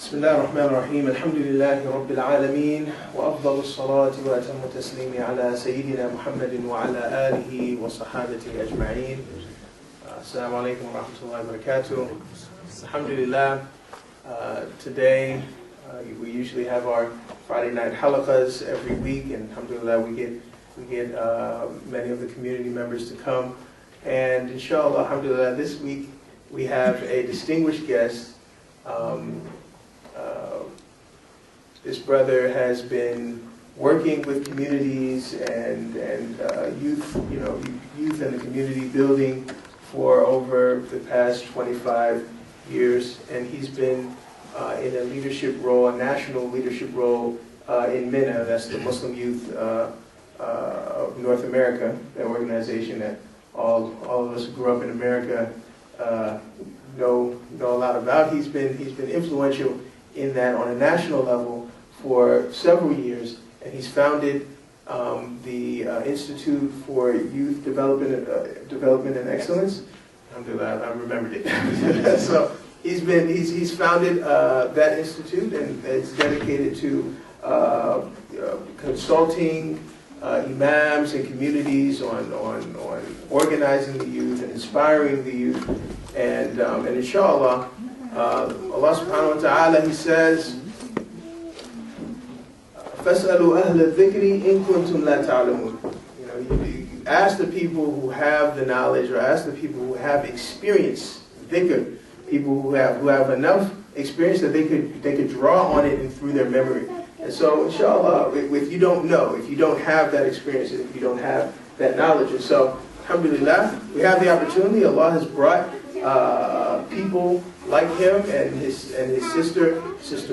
بسم الله الرحمن الرحيم الحمد لله رب العالمين وأفضل الصلاة وأتم التسليم على سيدنا محمد وعلى آله وصحابته أجمعين. Assalamu alaikum wa rahmatullahi wa barakatuh. Alhamdulillah, today we usually have our Friday night halaqas every week, and alhamdulillah we get many of the community members to come. And inshallah, alhamdulillah, this week we have a distinguished guest. This brother has been working with communities and youth, youth and the community building for over the past 25 years, and he's been in a leadership role, a national leadership role in MENA. That's the Muslim Youth of North America, that organization that all of us who grew up in America know a lot about. He's been influential in that on a national level for several years, and he's founded the Institute for Youth Development and Excellence. Alhamdulillah, I remembered it. So he's founded that institute, and it's dedicated to consulting imams and communities on organizing the youth and inspiring the youth, and inshallah, Allah subhanahu wa ta'ala, He says, فَاسْأَلُوا أَهْلَ الذِّكْرِ إِن كُنْتُمْ لَا تَعْلَمُونَ. You ask the people who have the knowledge, or ask the people who have experience, dhikr, people who have enough experience that they could draw on it and through their memory. And so, inshallah, if you don't know, if you don't have that experience, if you don't have that knowledge, and so, alhamdulillah, we have the opportunity. Allah has brought people like him and his sister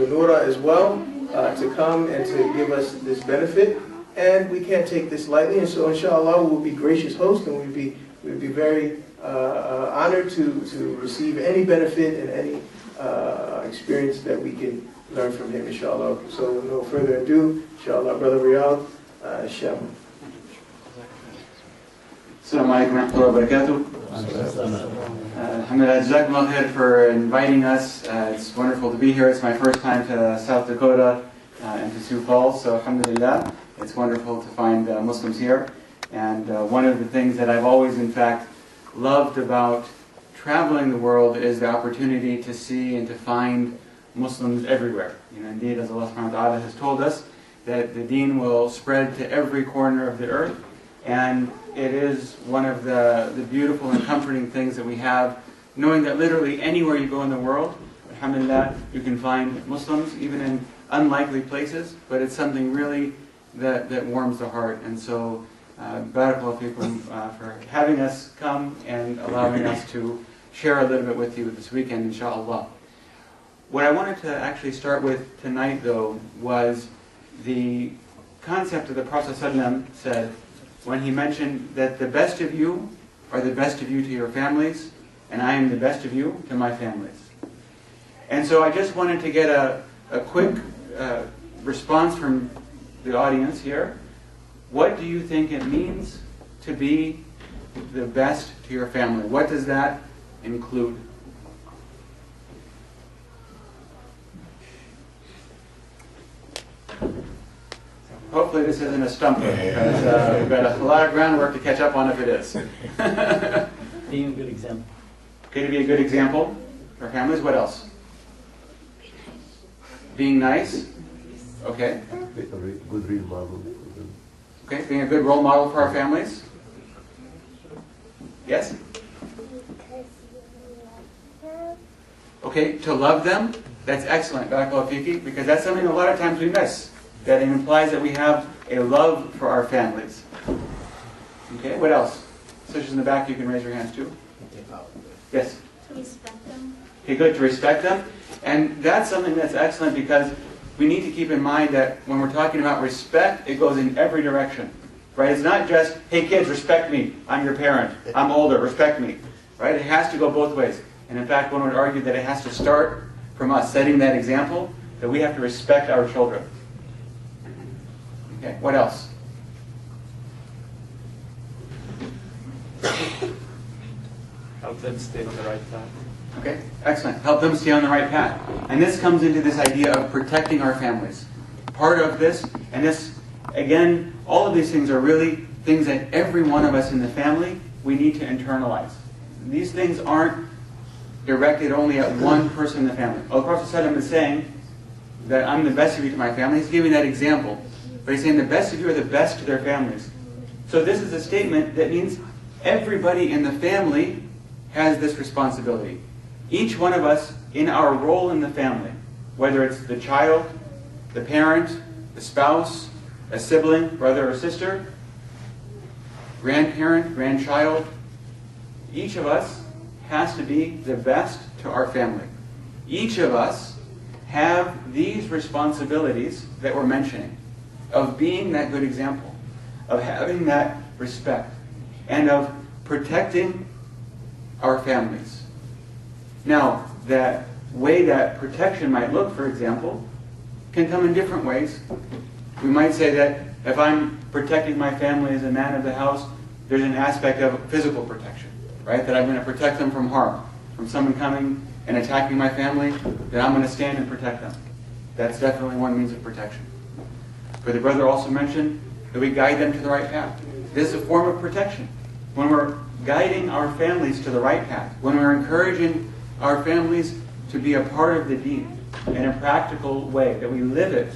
Noura as well, to come and to give us this benefit, and we can't take this lightly. And so, inshallah, we'll be gracious hosts, and we'd be very honored to receive any benefit and any experience that we can learn from him, inshallah. So, with no further ado, inshallah, Brother Riyadh, Shem. Assalamu alaikum wa rahmatullahi wa barakatuh. Alhamdulillah, jazakumullah khair for inviting us. It's wonderful to be here. It's my first time to South Dakota and to Sioux Falls, so alhamdulillah, it's wonderful to find Muslims here. And one of the things that I've always, in fact, loved about traveling the world is the opportunity to see and to find Muslims everywhere. Indeed, as Allah subhanahu wa ta'ala has told us, that the deen will spread to every corner of the earth, and it is one of the beautiful and comforting things that we have, knowing that literally anywhere you go in the world, alhamdulillah, you can find Muslims, even in unlikely places, but it's something really that warms the heart. And so, barakallahu feekum for having us come and allowing us to share a little bit with you this weekend, inshallah. What I wanted to actually start with tonight, though, was the concept that the Prophet ﷺ said when he mentioned that the best of you are the best of you to your families, and I am the best of you to my families. And so I just wanted to get a quick response from the audience here. What do you think it means to be the best to your family? What does that include? Hopefully this isn't a stumper, because we've got a lot of groundwork to catch up on if it is. Being a good example. Okay, to be a good example for families. What else? Being nice. Okay. Good role model. Okay, being a good role model for our families. Yes? Okay, to love them. That's excellent, Barakallahu Fiki, because that's something a lot of times we miss. That it implies that we have a love for our families. Okay, what else? Sisters in the back, you can raise your hands too. Yes? To respect them. Okay, good, to respect them. And that's something that's excellent because we need to keep in mind that when we're talking about respect, it goes in every direction. Right? It's not just, hey kids, respect me. I'm your parent. I'm older. Respect me. Right? It has to go both ways. And in fact, one would argue that it has to start from us setting that example, that we have to respect our children. Okay, what else? Help them stay on the right path. Okay, excellent. Help them stay on the right path. And this comes into this idea of protecting our families. Part of this, and this, again, all of these things are really things that every one of us in the family, we need to internalize. These things aren't directed only at one person in the family. Oh, the Prophet ﷺ is saying that I'm the best of you to my family. He's giving that example. But he's saying the best of you are the best to their families. So this is a statement that means everybody in the family has this responsibility. Each one of us in our role in the family, whether it's the child, the parent, the spouse, a sibling, brother or sister, grandparent, grandchild, each of us has to be the best to our family. Each of us have these responsibilities that we're mentioning, of being that good example, of having that respect, and of protecting our families. Now, that way that protection might look, for example, can come in different ways. We might say that if I'm protecting my family as a man of the house, there's an aspect of physical protection, right? That I'm going to protect them from harm, from someone coming and attacking my family, that I'm going to stand and protect them. That's definitely one means of protection. But the brother also mentioned that we guide them to the right path. This is a form of protection. When we're guiding our families to the right path, when we're encouraging our families to be a part of the deen in a practical way, that we live it,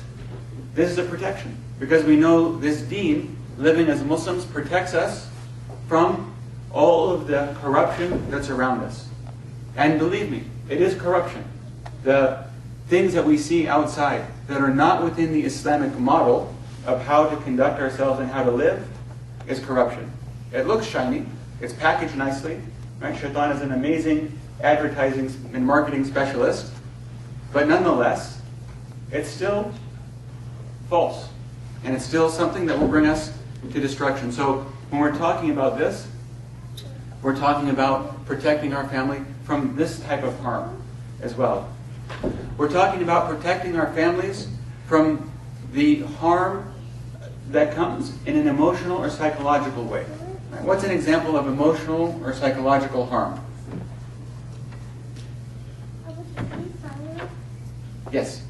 this is a protection. Because we know this deen, living as Muslims, protects us from all of the corruption that's around us. And believe me, it is corruption. The things that we see outside that are not within the Islamic model of how to conduct ourselves and how to live is corruption. It looks shiny. It's packaged nicely. Right? Shaitan is an amazing advertising and marketing specialist. But nonetheless, it's still false. And it's still something that will bring us to destruction. So when we're talking about this, we're talking about protecting our family from this type of harm as well. We're talking about protecting our families from the harm that comes in an emotional or psychological way. What's an example of emotional or psychological harm? Yes?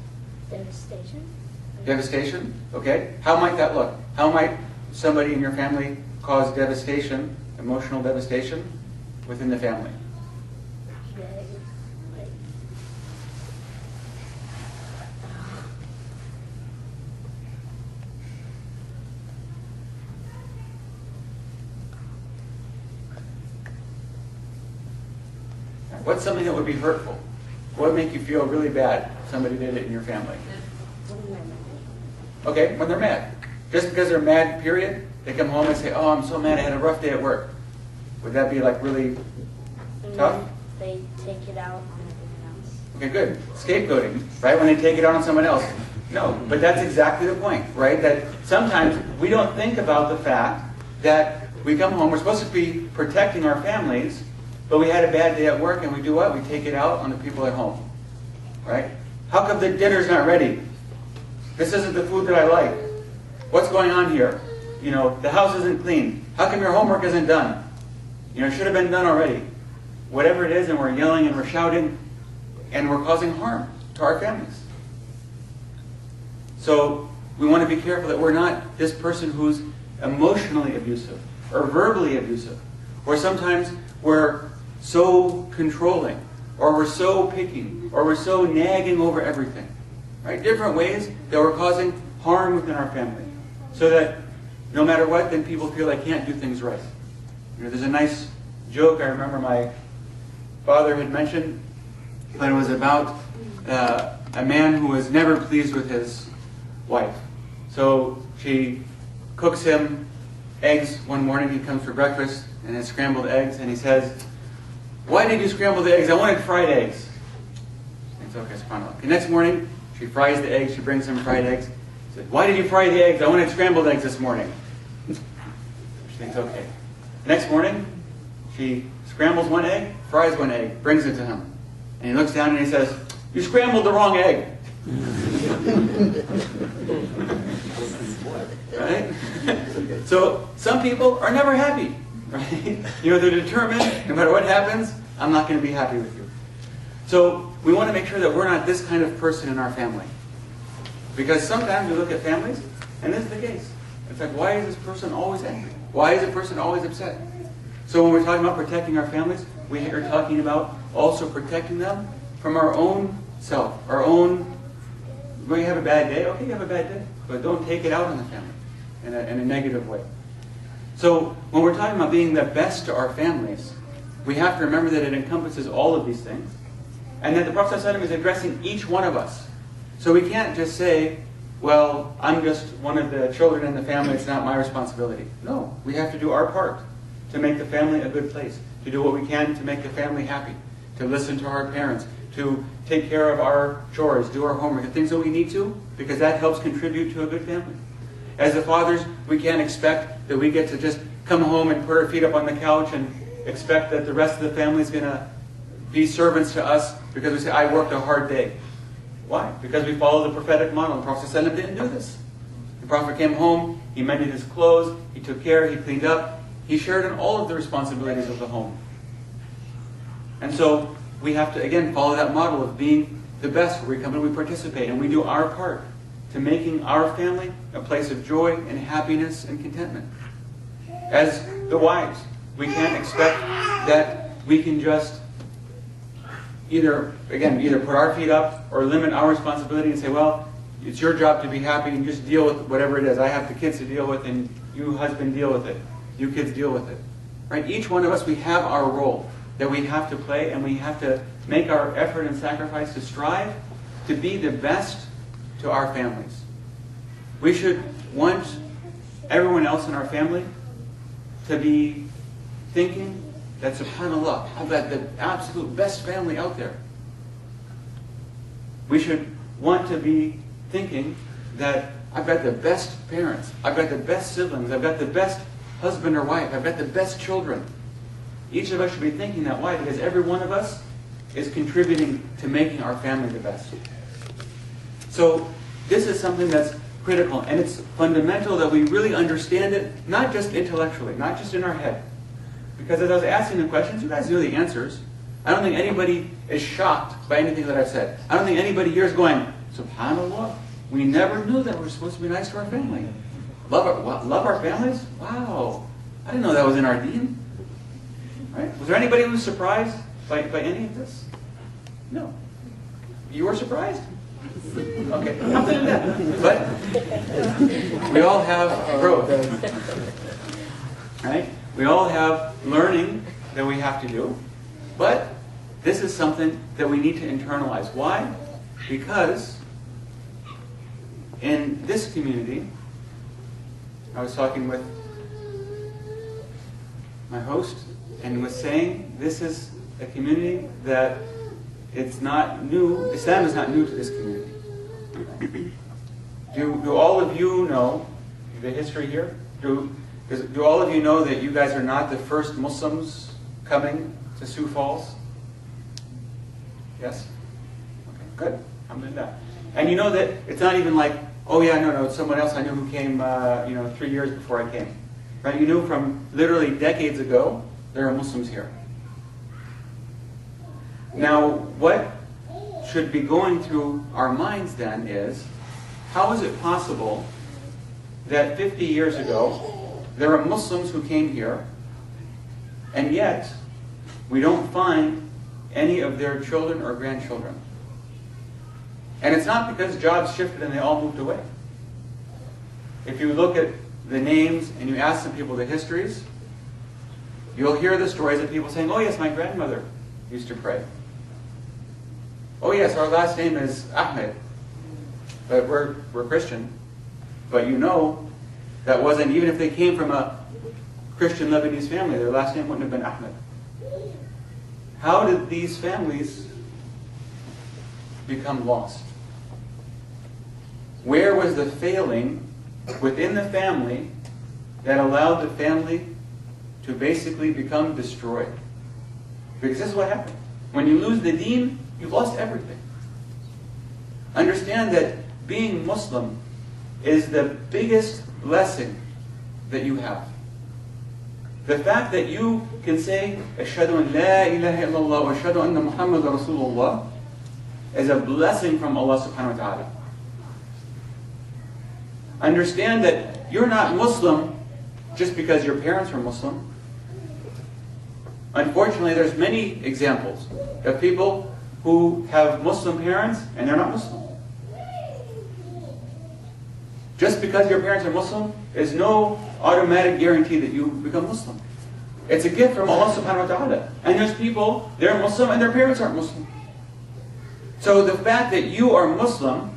Devastation. Devastation? Okay. How might that look? How might somebody in your family cause devastation, emotional devastation, within the family? What's something that would be hurtful? What would make you feel really bad if somebody did it in your family? Okay, when they're mad. Just because they're mad, period, they come home and say, oh, I'm so mad, I had a rough day at work. Would that be like really tough? They take it out on everyone else. Okay, good. Scapegoating, right? When they take it out on someone else. No, but that's exactly the point, right? That sometimes we don't think about the fact that we come home, we're supposed to be protecting our families, but we had a bad day at work and we do what? We take it out on the people at home, right? How come the dinner's not ready? This isn't the food that I like. What's going on here? You know, the house isn't clean. How come your homework isn't done? You know, it should have been done already. Whatever it is, and we're yelling and we're shouting, and we're causing harm to our families. So we want to be careful that we're not this person who's emotionally abusive or verbally abusive, or sometimes we're so controlling, or we're so picking, or we're so nagging over everything. Right? Different ways that we're causing harm within our family. So that no matter what, then people feel they can't do things right. You know, there's a nice joke I remember my father had mentioned, but it was about a man who was never pleased with his wife. So she cooks him eggs one morning. He comes for breakfast, and it's scrambled eggs, and he says, "Why did you scramble the eggs? I wanted fried eggs." It's okay, subhanAllah. Okay, next morning, she fries the eggs. She brings some fried eggs. She said, why did you fry the eggs? I wanted scrambled eggs this morning. She thinks, okay. Next morning, she scrambles one egg, fries one egg, brings it to him. And he looks down and he says, you scrambled the wrong egg. Right? So some people are never happy. Right? They're determined, no matter what happens, I'm not going to be happy with you. So we want to make sure that we're not this kind of person in our family. Because sometimes we look at families, and this is the case. It's like, why is this person always angry? Why is a person always upset? So when we're talking about protecting our families, we are talking about also protecting them from our own self, our own, when you have a bad day, okay, you have a bad day, but don't take it out on the family in a negative way. So when we're talking about being the best to our families, we have to remember that it encompasses all of these things, and that the Prophet ﷺ is addressing each one of us. So we can't just say, well, I'm just one of the children in the family, it's not my responsibility. No, we have to do our part to make the family a good place, to do what we can to make the family happy, to listen to our parents, to take care of our chores, do our homework, the things that we need to, because that helps contribute to a good family. As the fathers, we can't expect that we get to just come home and put our feet up on the couch and expect that the rest of the family is going to be servants to us because we say, I worked a hard day. Why? Because we follow the prophetic model. The Prophet ﷺ didn't do this. The Prophet came home, he mended his clothes, he took care, he cleaned up, he shared in all of the responsibilities of the home. And so we have to, again, follow that model of being the best, where we come and we participate and we do our part to making our family a place of joy and happiness and contentment. As the wives, we can't expect that we can just either put our feet up or limit our responsibility and say, well, it's your job to be happy and just deal with whatever it is. I have the kids to deal with and you husband deal with it. You kids deal with it. Right? Each one of us, we have our role that we have to play, and we have to make our effort and sacrifice to strive to be the best to our families. We should want everyone else in our family to be thinking that, subhanAllah, I've got the absolute best family out there. We should want to be thinking that I've got the best parents, I've got the best siblings, I've got the best husband or wife, I've got the best children. Each of us should be thinking that. Why? Because every one of us is contributing to making our family the best. So this is something that's critical, and it's fundamental that we really understand it, not just intellectually, not just in our head. Because as I was asking the questions, you guys knew the answers. I don't think anybody is shocked by anything that I've said. I don't think anybody here is going, subhanAllah, we never knew that we're supposed to be nice to our family. Love our families? Wow. I didn't know that was in our deen. Right? Was there anybody who was surprised by any of this? No. You were surprised? Okay, alhamdulillah. But we all have growth. Right? We all have learning that we have to do. But this is something that we need to internalize. Why? Because in this community, I was talking with my host, and was saying this is a community that it's not new. Islam is not new to this community. Do all of you know the history here? Do all of you know that you guys are not the first Muslims coming to Sioux Falls? Yes? Okay, good. Alhamdulillah. And you know that it's not even like, oh yeah, no, it's someone else I knew who came 3 years before I came. Right? You knew from literally decades ago there are Muslims here. Now, what should be going through our minds then is, how is it possible that 50 years ago there are Muslims who came here, and yet we don't find any of their children or grandchildren? And it's not because jobs shifted and they all moved away. If you look at the names and you ask some people the histories, you'll hear the stories of people saying, oh yes, my grandmother used to pray. Oh yes, our last name is Ahmed, but we're Christian. But you know, that wasn't, even if they came from a Christian Lebanese family, their last name wouldn't have been Ahmed. How did these families become lost? Where was the failing within the family that allowed the family to basically become destroyed? Because this is what happened. When you lose the deen, you've lost everything. Understand that being Muslim is the biggest blessing that you have. The fact that you can say, Ashhadu an la ilaha illallah wa ashhadu anna Muhammad Rasulullah, is a blessing from Allah subhanahu wa ta'ala. Understand that you're not Muslim just because your parents are Muslim. Unfortunately, there's many examples of people who have Muslim parents and they're not Muslim. Just because your parents are Muslim is no automatic guarantee that you become Muslim. It's a gift from Allah subhanahu wa ta'ala. And there's people, they're Muslim and their parents aren't Muslim. So the fact that you are Muslim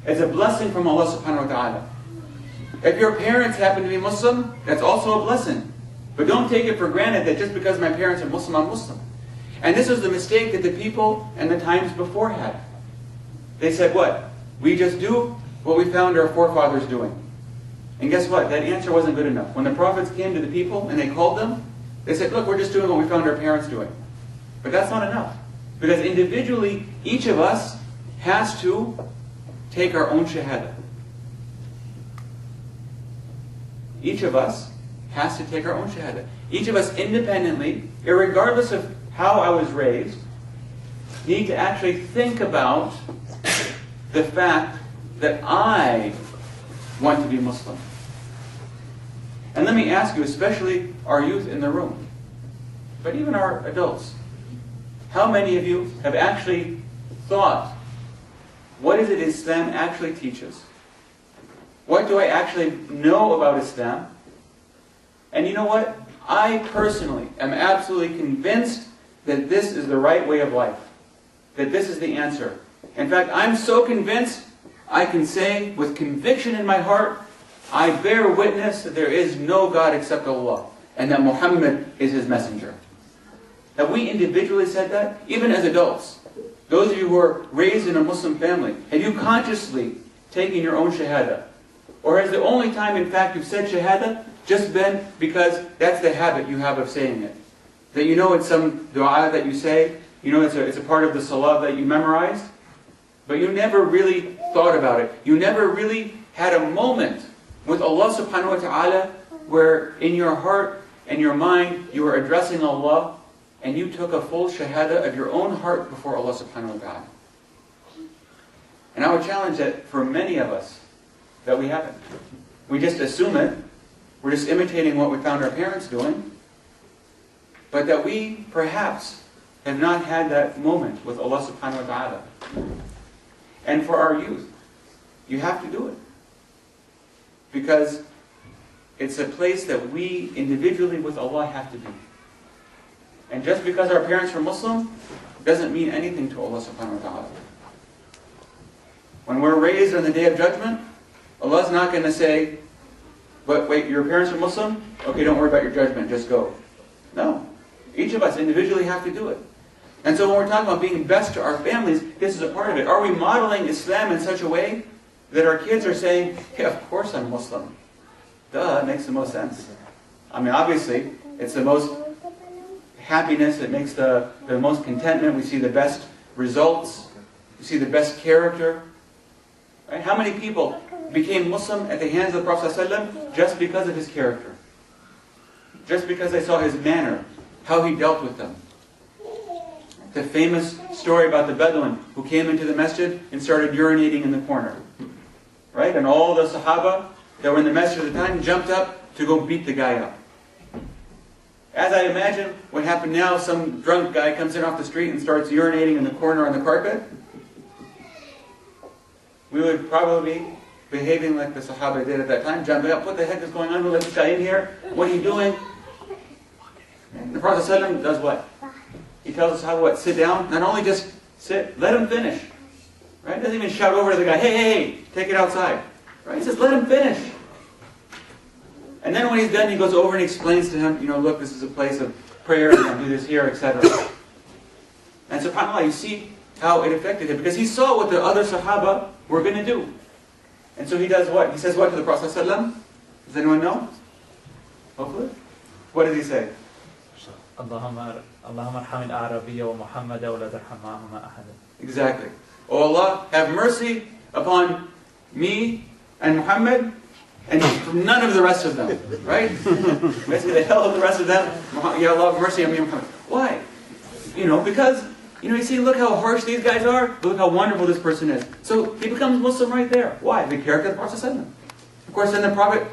is a blessing from Allah subhanahu wa ta'ala. If your parents happen to be Muslim, that's also a blessing. But don't take it for granted that just because my parents are Muslim, I'm Muslim. And this was the mistake that the people and the times before had. They said what? We just do what we found our forefathers doing. And guess what? That answer wasn't good enough. When the prophets came to the people and they called them, they said, look, we're just doing what we found our parents doing. But that's not enough. Because individually, each of us has to take our own shahada. Each of us has to take our own shahada. Each of us independently, regardless of how I was raised, need to actually think about the fact that I want to be Muslim. And let me ask you, especially our youth in the room, but even our adults, how many of you have actually thought, what is it Islam actually teaches? What do I actually know about Islam? And you know what? I personally am absolutely convinced that this is the right way of life. That this is the answer. In fact, I'm so convinced, I can say with conviction in my heart, I bear witness that there is no God except Allah, and that Muhammad is His messenger. Have we individually said that? Even as adults. Those of you who are raised in a Muslim family, have you consciously taken your own shahada? Or has the only time, in fact, you've said shahada just been because that's the habit you have of saying it? That you know it's some dua that you say, you know it's a part of the salah that you memorized, but you never really thought about it. You never really had a moment with Allah subhanahu wa ta'ala where in your heart and your mind you were addressing Allah and you took a full shahada of your own heart before Allah subhanahu wa ta'ala. And I would challenge that for many of us, that we haven't. We just assume it. We're just imitating what we found our parents doing. But that we, perhaps, have not had that moment with Allah subhanahu wa ta'ala. And for our youth, you have to do it. Because it's a place that we, individually with Allah, have to be. And just because our parents are Muslim, doesn't mean anything to Allah subhanahu wa ta'ala. When we're raised on the Day of Judgment, Allah's not going to say, but wait, your parents are Muslim? Okay, don't worry about your judgment, just go. No. Each of us individually have to do it. And so when we're talking about being best to our families, this is a part of it. Are we modeling Islam in such a way that our kids are saying, yeah, of course I'm Muslim. Duh, it makes the most sense. I mean, obviously, it's the most happiness, it makes the most contentment, we see the best results, we see the best character. Right? How many people became Muslim at the hands of the Prophet ﷺ just because of his character? Just because they saw his manner, how he dealt with them. The famous story about the Bedouin who came into the masjid and started urinating in the corner. Right? And all the Sahaba that were in the masjid at the time jumped up to go beat the guy up. As I imagine what happened now, some drunk guy comes in off the street and starts urinating in the corner on the carpet. We would probably be behaving like the Sahaba did at that time, jumping up, what the heck is going on? Who let this guy in here? What are you doing? And the Prophet ﷺ does what? He tells the Sahaba what? Sit down. Not only just sit, let him finish. Right? He doesn't even shout over to the guy, hey, hey, hey, take it outside. Right? He says, let him finish. And then when he's done, he goes over and explains to him, you know, look, this is a place of prayer, you know, do this here, etc. And subhanAllah, you see how it affected him. Because he saw what the other Sahaba were going to do. And so he does what? He says what to the Prophet ﷺ? Does anyone know? Hopefully. What does he say? اللهم ارحم الأعرابي ومحمد ولا ترحم معهما أحدا. Exactly. Oh Allah, have mercy upon me and Muhammad and none of the rest of them. Right? Basically, the hell of the rest of them. Ya Allah, have mercy on me and Muhammad. Why? Because, you see, look how harsh these guys are. Look how wonderful this person is. So he becomes Muslim right there. Why? The character of the Prophet ﷺ. Of course, then the Prophet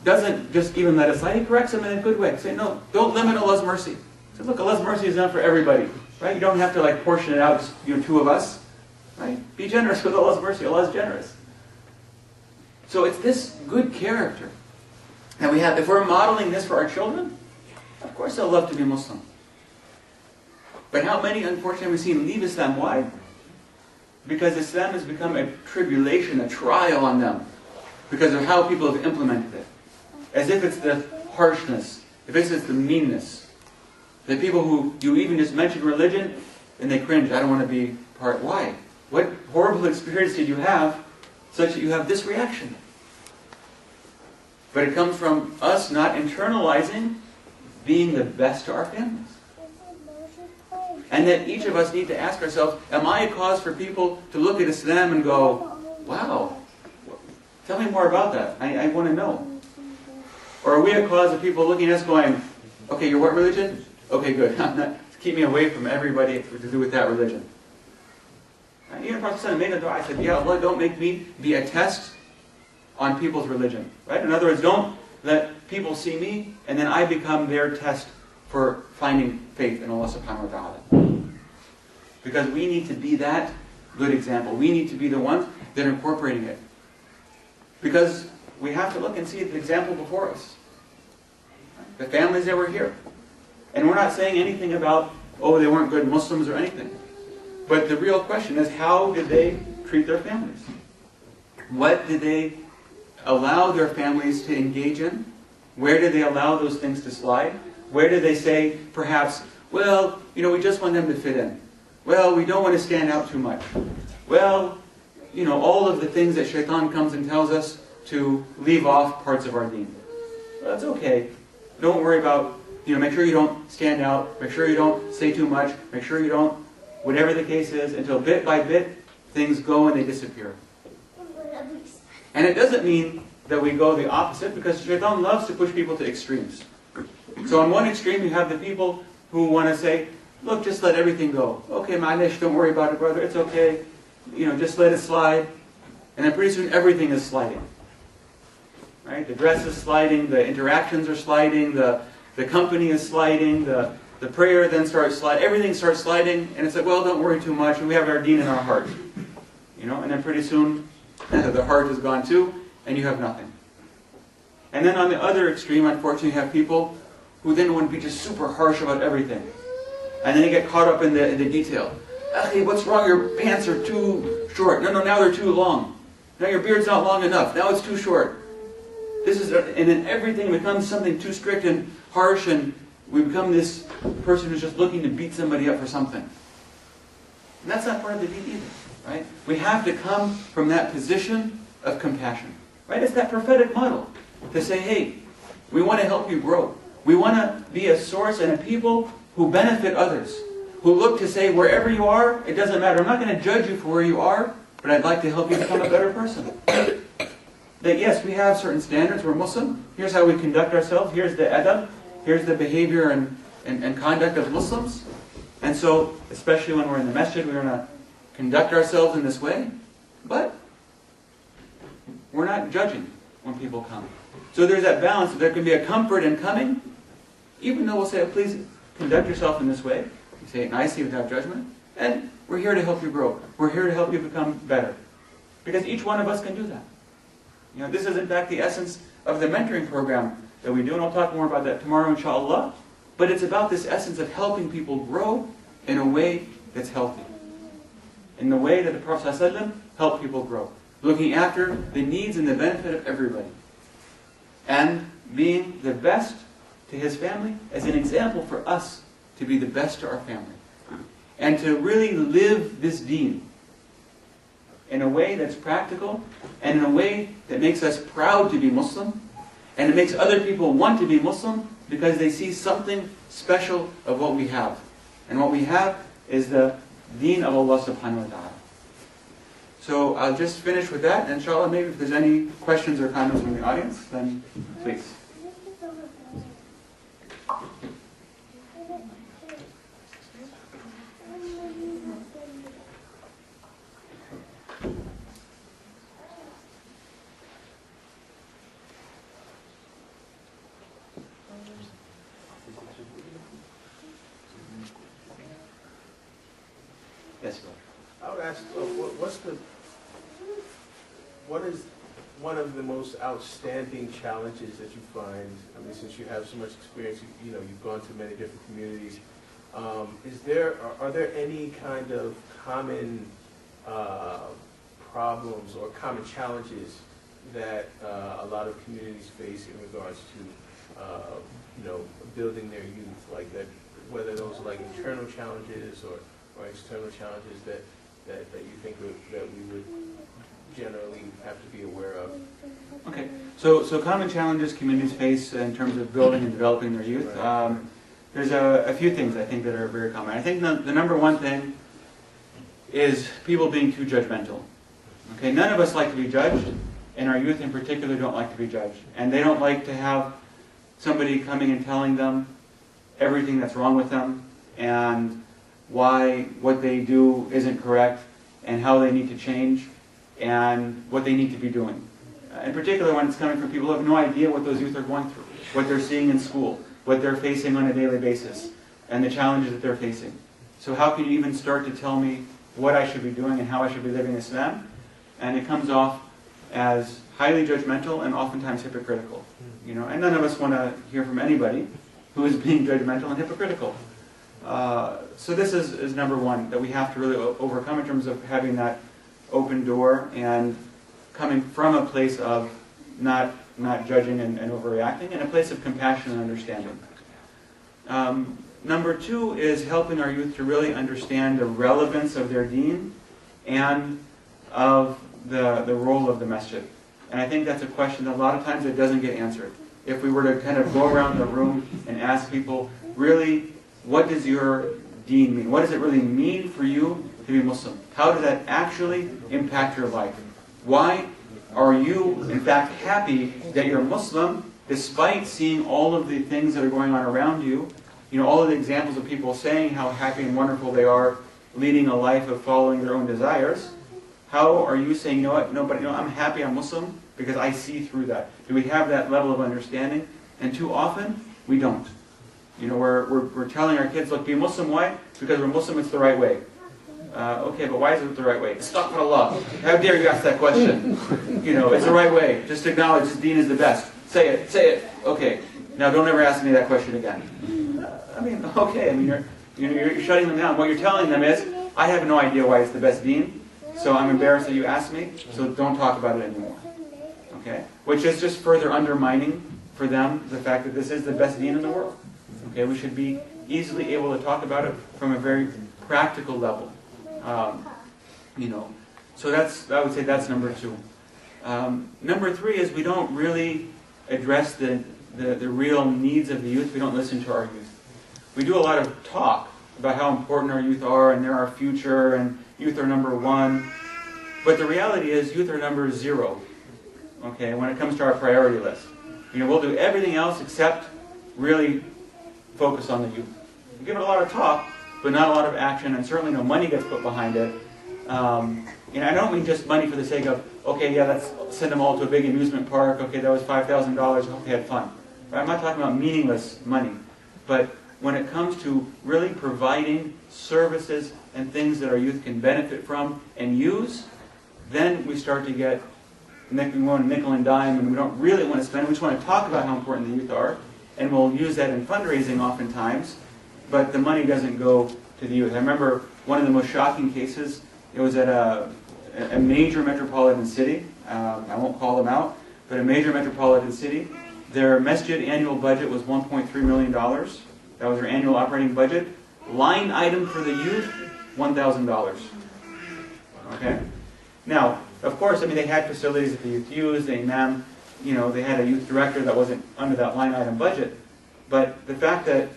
doesn't just even let it slide. He corrects him in a good way. Say, no, don't limit Allah's mercy. Say, look, Allah's mercy is not for everybody. Right? You don't have to portion it out, two of us. Right? Be generous with Allah's mercy. Allah is generous. So it's this good character that we have. If we're modeling this for our children, of course they'll love to be Muslim. But how many, unfortunately, we've seen leave Islam? Why? Because Islam has become a tribulation, a trial on them, because of how people have implemented it. As if it's the harshness, if it's the meanness. The people who, you even just mention religion, and they cringe, I don't want to be part. Why? What horrible experience did you have such that you have this reaction? But it comes from us not internalizing being the best to our families. And that each of us need to ask ourselves, am I a cause for people to look at Islam and go, wow, tell me more about that. I want to know. Or are we a cause of people looking at us going, okay, you're what religion? Okay, good. Keep me away from everybody to do with that religion. And even Prophet made a dua. I said, yeah, Allah, don't make me be a test on people's religion. Right? In other words, don't let people see me and then I become their test for finding faith in Allah subhanahu wa ta'ala. Because we need to be that good example. We need to be the ones that are incorporating it. Because we have to look and see the example before us. The families that were here. And we're not saying anything about, oh, they weren't good Muslims or anything. But the real question is, how did they treat their families? What did they allow their families to engage in? Where did they allow those things to slide? Where did they say, perhaps, well, we just want them to fit in. Well, we don't want to stand out too much. Well, all of the things that shaitan comes and tells us to leave off parts of our deen. Well, that's okay. Don't worry about, make sure you don't stand out. Make sure you don't say too much. Make sure you don't, whatever the case is, until bit by bit, things go and they disappear. And it doesn't mean that we go the opposite, because shaitan loves to push people to extremes. So on one extreme, you have the people who want to say, look, just let everything go. Okay, ma'alish, don't worry about it, brother. It's okay. Just let it slide. And then pretty soon, everything is sliding. Right? The dress is sliding. The interactions are sliding. The company is sliding. The prayer then starts sliding. Everything starts sliding. And it's like, well, don't worry too much. And we have our deen in our heart. And then pretty soon, the heart is gone too. And you have nothing. And then on the other extreme, unfortunately, you have people who then want to be just super harsh about everything. And then they get caught up in the detail. Hey, what's wrong? Your pants are too short. No, now they're too long. Now your beard's not long enough. Now it's too short. And then everything becomes something too strict and harsh, and we become this person who's just looking to beat somebody up for something. And that's not part of the deen either, right? We have to come from that position of compassion, right? It's that prophetic model to say, hey, we want to help you grow. We want to be a source and a people who benefit others, who look to say, wherever you are, it doesn't matter. I'm not going to judge you for where you are, but I'd like to help you become a better person. That yes, we have certain standards. We're Muslim. Here's how we conduct ourselves. Here's the adab. Here's the behavior and conduct of Muslims. And so, especially when we're in the masjid, we're going to conduct ourselves in this way. But we're not judging when people come. So there's that balance. There can be a comfort in coming, even though we'll say, oh, please conduct yourself in this way. You say it nicely without judgment. And we're here to help you grow. We're here to help you become better. Because each one of us can do that. This is in fact the essence of the mentoring program that we do, and I'll talk more about that tomorrow, inshallah. But it's about this essence of helping people grow in a way that's healthy. In the way that the Prophet ﷺ helped people grow. Looking after the needs and the benefit of everybody. And being the best to his family as an example for us to be the best to our family. and to really live this deen in a way that's practical and in a way that makes us proud to be Muslim, and it makes other people want to be Muslim because they see something special of what we have. And what we have is the deen of Allah subhanahu wa ta'ala. So I'll just finish with that, and inshallah, maybe if there's any questions or comments from the audience, then please. Yes, brother. I would ask, what is one of the most outstanding challenges that you find? I mean, since you have so much experience, you've gone to many different communities. Are there any kind of common problems or common challenges that a lot of communities face in regards to building their youth, like that, whether those are like internal challenges or external challenges that you think that we would generally have to be aware of? Okay, so common challenges communities face in terms of building and developing their youth. Right. There's a few things I think that are very common. I think the number one thing is people being too judgmental. Okay, none of us like to be judged, and our youth in particular don't like to be judged. And they don't like to have somebody coming and telling them everything that's wrong with them, and why what they do isn't correct, and how they need to change, and what they need to be doing. In particular when it's coming from people who have no idea what those youth are going through, what they're seeing in school, what they're facing on a daily basis, and the challenges that they're facing. So how can you even start to tell me what I should be doing and how I should be living Islam? And it comes off as highly judgmental and oftentimes hypocritical. And none of us want to hear from anybody who is being judgmental and hypocritical. So this is number one that we have to really overcome in terms of having that open door and coming from a place of not judging and overreacting, and a place of compassion and understanding. Number two is helping our youth to really understand the relevance of their deen and of the role of the masjid. And I think that's a question that a lot of times it doesn't get answered. If we were to kind of go around the room and ask people, really, what does your deen mean? What does it really mean for you to be Muslim? How does that actually impact your life? Why are you, in fact, happy that you're Muslim despite seeing all of the things that are going on around you? All of the examples of people saying how happy and wonderful they are leading a life of following their own desires. How are you saying, I'm happy I'm Muslim because I see through that? Do we have that level of understanding? And too often, we don't. We're telling our kids, look, be Muslim. Why? Because we're Muslim, it's the right way. Okay, but why is it the right way? Astaghfirullah. How dare you ask that question? It's the right way. Just acknowledge this deen is the best. Say it. Okay. Now don't ever ask me that question again. You're shutting them down. What you're telling them is, I have no idea why it's the best deen, so I'm embarrassed that you asked me, so don't talk about it anymore. Okay? Which is just further undermining for them the fact that this is the best deen in the world. Okay? We should be easily able to talk about it from a very practical level. So I would say that's number two. Number three is we don't really address the real needs of the youth. We don't listen to our youth. We do a lot of talk about how important our youth are, and they're our future, and youth are number one. But the reality is youth are number zero, okay, when it comes to our priority list. We'll do everything else except really focus on the youth. We give it a lot of talk, but not a lot of action, and certainly no money gets put behind it. I don't mean just money for the sake of, okay, yeah, let's send them all to a big amusement park, okay, that was $5,000, I hope they had fun. Right? I'm not talking about meaningless money, but when it comes to really providing services and things that our youth can benefit from and use, then we start to get nickel and dime, and we don't really want to spend it. We just want to talk about how important the youth are, and we'll use that in fundraising oftentimes, but the money doesn't go to the youth. I remember one of the most shocking cases. It was at a major metropolitan city. I won't call them out, but a major metropolitan city. Their masjid annual budget was $1.3 million. That was their annual operating budget. Line item for the youth $1,000. Okay? Now, of course, I mean, they had facilities that the youth used, the imam, you know, they had a youth director that wasn't under that line item budget. But the fact that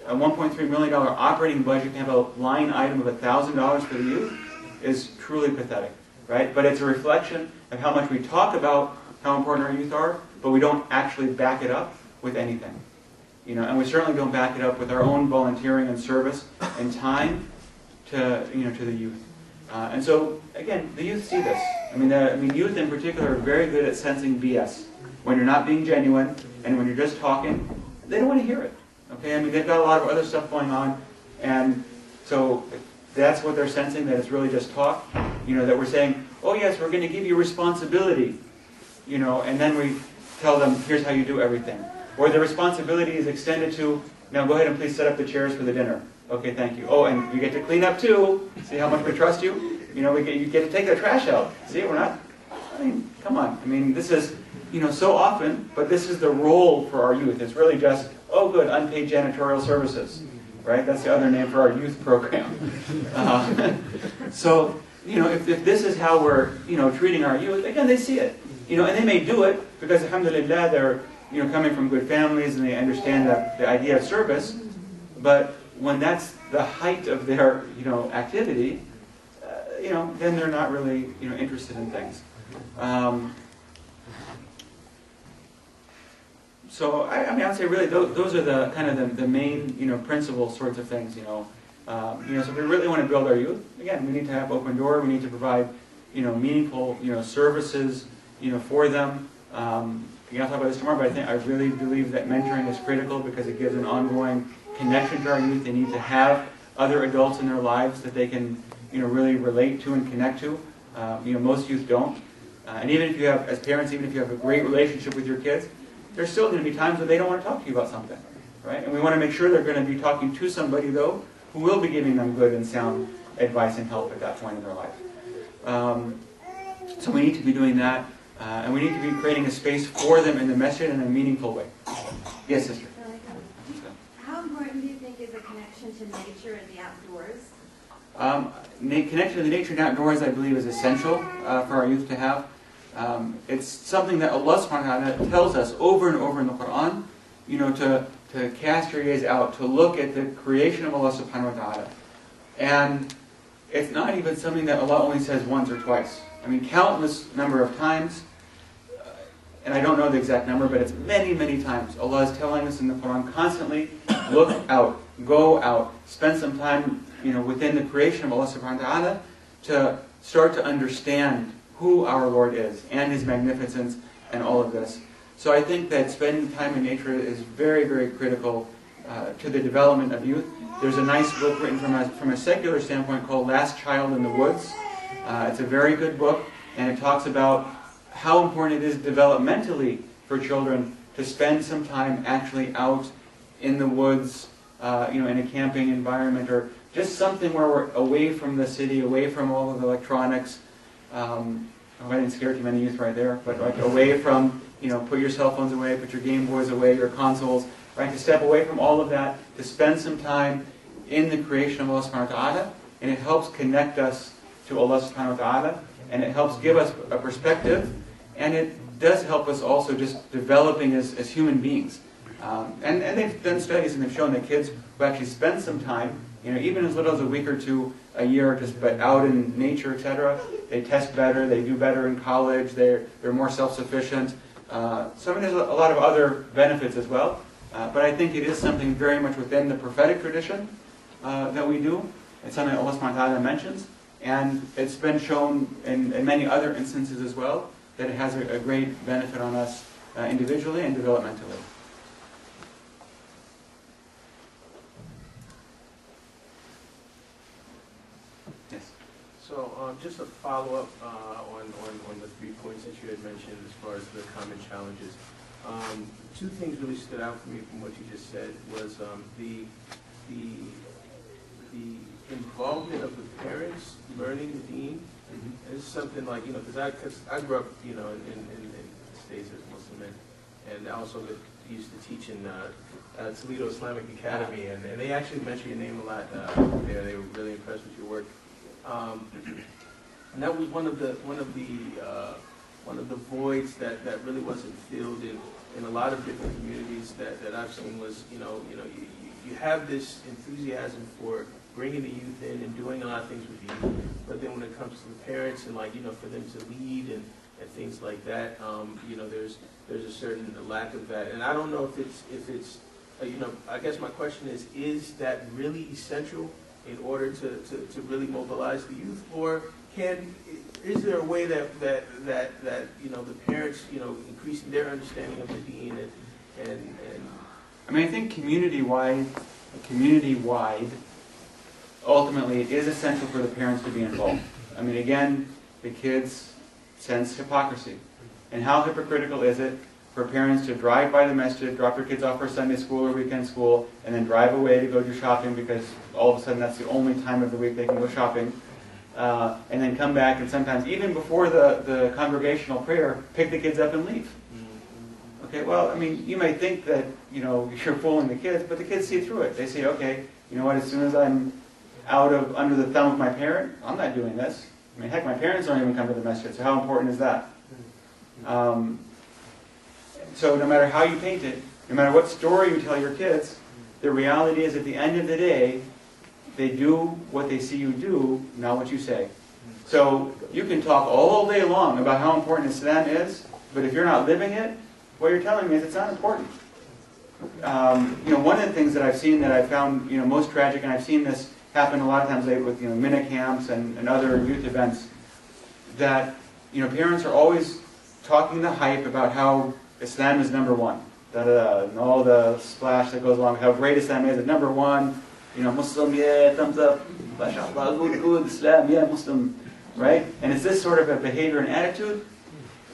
a $1.3 million operating budget can have a line item of $1,000 for the youth is truly pathetic, right? But it's a reflection of how much we talk about how important our youth are, but we don't actually back it up with anything. You know, and we certainly don't back it up with our own volunteering and service and time to, you know, to the youth. And so, again, the youth see this. I mean, youth in particular are very good at sensing BS. When you're not being genuine and when you're just talking, they don't want to hear it. Okay, I mean, they've got a lot of other stuff going on, and so that's what they're sensing, that it's really just talk. You know, that we're saying, oh yes, we're going to give you responsibility, you know, and then we tell them, here's how you do everything. Or the responsibility is extended to, now go ahead and please set up the chairs for the dinner. Okay, thank you. Oh, and you get to clean up too. See how much we trust you? You know, you get to take the trash out. See, we're not, I mean, come on. I mean, this is, you know, so often, but this is the role for our youth. It's really just, oh good, unpaid janitorial services, right? That's the other name for our youth program. So, you know, if this is how we're, you know, treating our youth, again, they see it. You know, and they may do it because, alhamdulillah, they're, you know, coming from good families and they understand the idea of service. But when that's the height of their, you know, activity, you know, then they're not really, you know, interested in things. So I mean, I'd say really those are the kind of the main, you know, principal sorts of things. You know, so if we really want to build our youth, again, we need to have open door. We need to provide, you know, meaningful, you know, services, you know, for them. We're going to talk about this tomorrow, but I really believe that mentoring is critical because it gives an ongoing connection to our youth. They need to have other adults in their lives that they can, you know, really relate to and connect to. You know, most youth don't. And even if you have, as parents, even if you have a great relationship with your kids, there's still going to be times when they don't want to talk to you about something, right? And we want to make sure they're going to be talking to somebody, though, who will be giving them good and sound advice and help at that point in their life. So we need to be doing that, and we need to be creating a space for them in the masjid in a meaningful way. Yes, sister? How important do you think is a connection to nature and the outdoors? Connection to the nature and outdoors, I believe, is essential for our youth to have. It's something that Allah subhanahu wa ta'ala tells us over and over in the Quran, you know, to cast your gaze out, to look at the creation of Allah subhanahu wa ta'ala. And it's not even something that Allah only says once or twice. I mean, countless number of times, and I don't know the exact number, but it's many, many times. Allah is telling us in the Quran constantly, look out, go out, spend some time, you know, within the creation of Allah subhanahu wa ta'ala to start to understand who our Lord is and His magnificence and all of this. So I think that spending time in nature is very, very critical to the development of youth. There's a nice book written from a secular standpoint called Last Child in the Woods. It's a very good book, and it talks about how important it is developmentally for children to spend some time actually out in the woods, you know, in a camping environment, or just something where we're away from the city, away from all of the electronics. I didn't scare too many youth right there, but like away from, you know, put your cell phones away, put your Game Boys away, your consoles, right? To step away from all of that, to spend some time in the creation of Allah subhanahu wa ta'ala, and it helps connect us to Allah subhanahu wa ta'ala, and it helps give us a perspective, and it does help us also just developing as human beings. And they've done studies and they've shown that kids who actually spend some time, you know, even as little as a week or two a year, just but out in nature, etc., they test better, they do better in college, they're more self-sufficient. So I mean, there's a lot of other benefits as well. But I think it is something very much within the prophetic tradition that we do. It's something that Allah subhanahu wa ta'ala mentions. And it's been shown in many other instances as well that it has a great benefit on us individually and developmentally. Yes. So just a follow-up on the 3 points that you had mentioned as far as the common challenges. 2 things really stood out for me from what you just said was the involvement of the parents learning the deen. Mm-hmm. It's something like, you know, because I grew up, you know, in the States as Muslim, and also with, used to teach in Toledo Islamic Academy, and they actually mention your name a lot there. They were really impressed with your work. And that was one of the voids that really wasn't filled in a lot of different communities that I've seen was, you have this enthusiasm for bringing the youth in and doing a lot of things with youth, but then when it comes to the parents and for them to lead and things like that, there's a certain lack of that. And I don't know if it's I guess my question is that really essential in order to really mobilize the youth, or is there a way that the parents increasing their understanding of the Deen and I mean, I think community-wide, ultimately it is essential for the parents to be involved. I mean, again, the kids sense hypocrisy. And how hypocritical is it for parents to drive by the masjid, drop their kids off for Sunday school or weekend school, and then drive away to go do shopping because all of a sudden that's the only time of the week they can go shopping, and then come back and sometimes, even before the congregational prayer, pick the kids up and leave. Okay, well, I mean, you may think that, you're fooling the kids, but the kids see through it. They say, okay, you know what, as soon as I'm under the thumb of my parent, I'm not doing this. I mean, heck, my parents don't even come to the masjid, so how important is that? So no matter how you paint it, no matter what story you tell your kids, the reality is at the end of the day, they do what they see you do, not what you say. So you can talk all day long about how important Islam is, but if you're not living it, what you're telling me is it's not important. One of the things that I've seen that I found most tragic, and I've seen this happen a lot of times with mini camps and other youth events, that parents are always talking the hype about how Islam is number one, and all the splash that goes along with how great Islam is at number one. Muslim, yeah, thumbs up, mashallah, good, Islam, yeah, Muslim, right? And it's this sort of a behavior and attitude.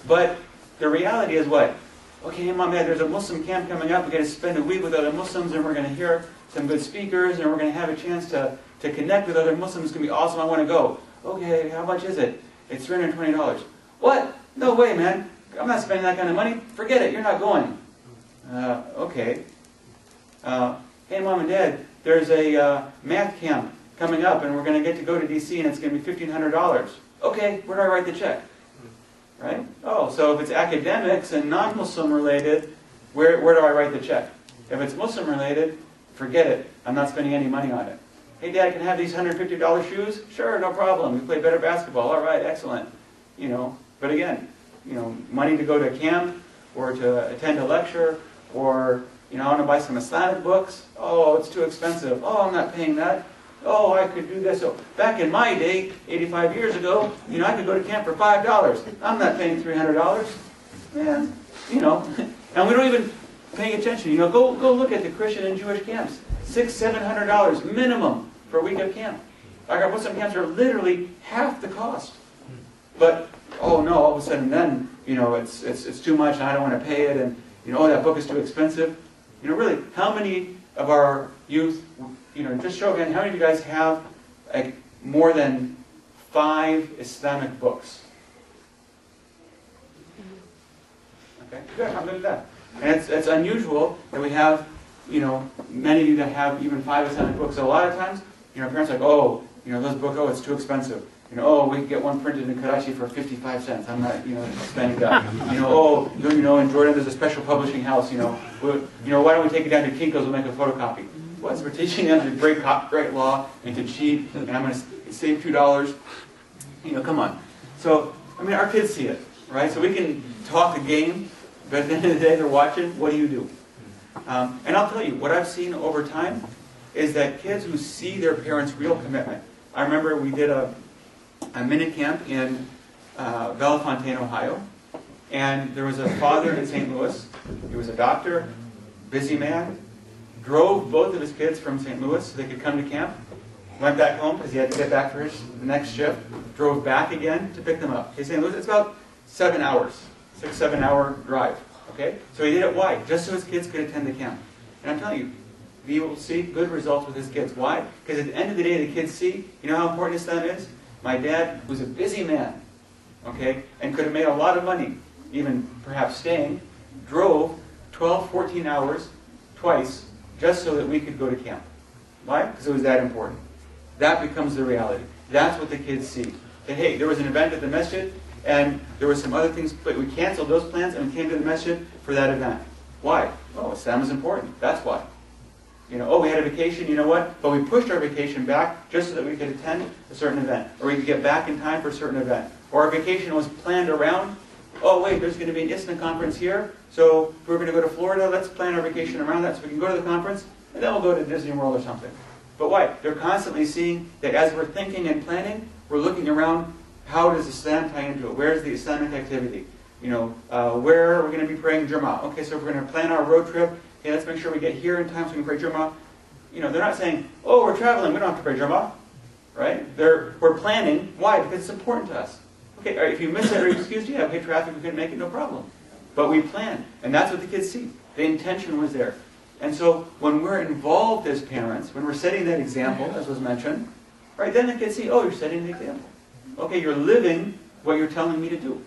But the reality is what? Okay, Mom, Dad, there's a Muslim camp coming up. We're going to spend a week with other Muslims, and we're going to hear some good speakers, and we're going to have a chance to connect with other Muslims. It's going to be awesome. I want to go. Okay, how much is it? It's $320. What? No way, man. I'm not spending that kind of money. Forget it. You're not going. Okay. Hey, Mom and Dad, there's a math camp coming up, and we're going to get to go to D.C., and it's going to be $1,500. Okay, where do I write the check? Right? Oh, so if it's academics and non-Muslim related, where do I write the check? If it's Muslim related, forget it. I'm not spending any money on it. Hey, Dad, can I have these $150 shoes? Sure, no problem. We play better basketball. All right, excellent. But again, money to go to camp or to attend a lecture or, I want to buy some Islamic books. Oh, it's too expensive. Oh, I'm not paying that. Oh, I could do this. So back in my day, 85 years ago, I could go to camp for $5. I'm not paying $300. Man, and we don't even pay attention. Go look at the Christian and Jewish camps. $600, $700 minimum for a week of camp. Like our Muslim camps are literally half the cost. But oh no, all of a sudden then it's too much and I don't want to pay it, and oh, that book is too expensive. Really, how many of our youth, just show again, how many of you guys have more than 5 Islamic books? Okay, good, alhamdulillah. And it's unusual that we have, many of you that have even 5 Islamic books. So a lot of times, parents are like, oh, those books, oh, it's too expensive. Oh, we can get one printed in Karachi for 55 cents. I'm not, spending that. In Jordan there's a special publishing house. Why don't we take it down to Kinko's? We'll make a photocopy. What? We're teaching them to break copyright law and to cheat, and I'm going to save $2. Come on. So, our kids see it, right? So we can talk a game, but at the end of the day, they're watching. What do you do? And I'll tell you, what I've seen over time is that kids who see their parents' real commitment. I remember we did a minute camp in Bellefontaine, Ohio, and there was a father in St. Louis. He was a doctor, busy man, drove both of his kids from St. Louis so they could come to camp, went back home because he had to get back for his next shift, drove back again to pick them up. Okay, St. Louis, it's about 7 hours, 6-7 hour drive. Okay, so he did it. Why? Just so his kids could attend the camp. And I'm telling you, he will see good results with his kids. Why? Because at the end of the day, the kids see, how important Islam is? My dad was a busy man, okay, and could have made a lot of money, even perhaps staying, drove 12, 14 hours twice just so that we could go to camp. Why? Because it was that important. That becomes the reality. That's what the kids see. That, hey, there was an event at the masjid, and there were some other things, but we canceled those plans and we came to the masjid for that event. Why? Oh, Islam is important. That's why. You know, oh, we had a vacation, you know what? But we pushed our vacation back just so that we could attend a certain event, or we could get back in time for a certain event. Or our vacation was planned around, oh, wait, there's going to be an ISNA conference here, so we're going to go to Florida, let's plan our vacation around that so we can go to the conference, and then we'll go to Disney World or something. But why? They're constantly seeing that as we're thinking and planning, we're looking around, how does Islam tie into it? Where's the Islamic activity? You know, where are we going to be praying Jummah? Okay, so if we're going to plan our road trip, okay, let's make sure we get here in time so we can pray Jummah. You know, they're not saying, oh, we're traveling, we don't have to pray Jummah. Right? We're planning. Why? Because it's important to us. Okay, if you miss it or excuse you, okay, traffic, we couldn't make it, no problem. But we planned. And that's what the kids see. The intention was there. And so when we're involved as parents, when we're setting that example, as was mentioned, right, then the kids see, oh, you're setting the example. Okay, you're living what you're telling me to do.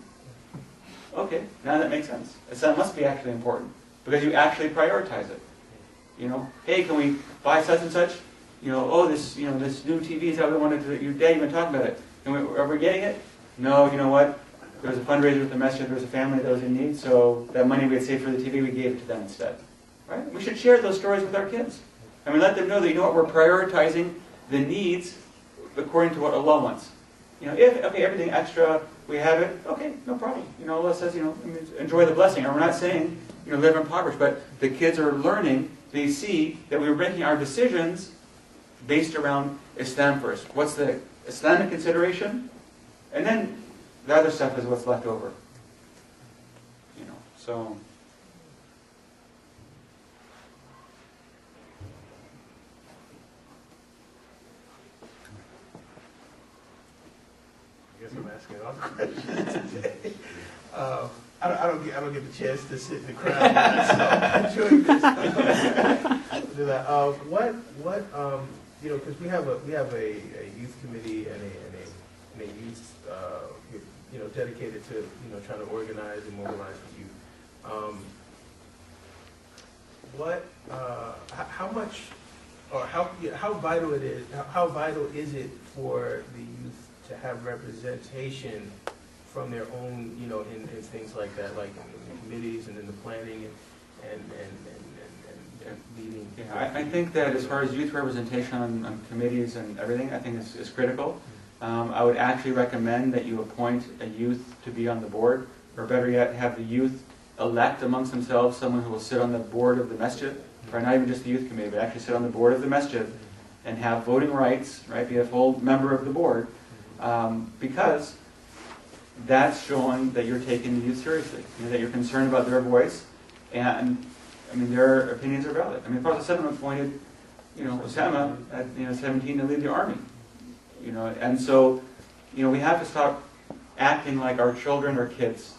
Okay, now that makes sense. That must be actually important because you actually prioritize it. You know, hey, can we buy such and such? You know, oh, this new TV is how we wanted to. Your dad even talked about it. And are we getting it? No, you know what? There was a fundraiser with the masjid. There was a family that was in need, so that money we had saved for the TV, we gave it to them instead. Right? We should share those stories with our kids. And we let them know that, you know what, we're prioritizing the needs according to what Allah wants. You know, if, okay, everything extra, we have it, okay, no problem. You know, Allah says, you know, enjoy the blessing. And we're not saying, you know, live impoverished, but the kids are learning, they see that we were making our decisions based around Islam first. What's the Islamic consideration? And then the other stuff is what's left over. You know, so... I guess I'm asking all the questions today. I don't get the chance to sit in the crowd, so I'm enjoying this. You know, because we have a youth committee and a youth you know, dedicated to, you know, trying to organize and mobilize the youth. How much or how vital it is? How vital is it for the youth to have representation from their own, you know, in things like that, like in the committees and in the planning and leading? Yeah, I think that as far as youth representation on committees and everything, I think is critical. I would actually recommend that you appoint a youth to be on the board, or better yet, have the youth elect amongst themselves someone who will sit on the board of the masjid, or not even just the youth committee, but actually sit on the board of the masjid and have voting rights, right, be a full member of the board, because that's showing that you're taking the youth seriously, you know, that you're concerned about their voice, and I mean, their opinions are valid. I mean, Prophet ﷺ appointed, you know, Osama at 17 to lead the army, you know, and so, you know, we have to stop acting like our children are kids.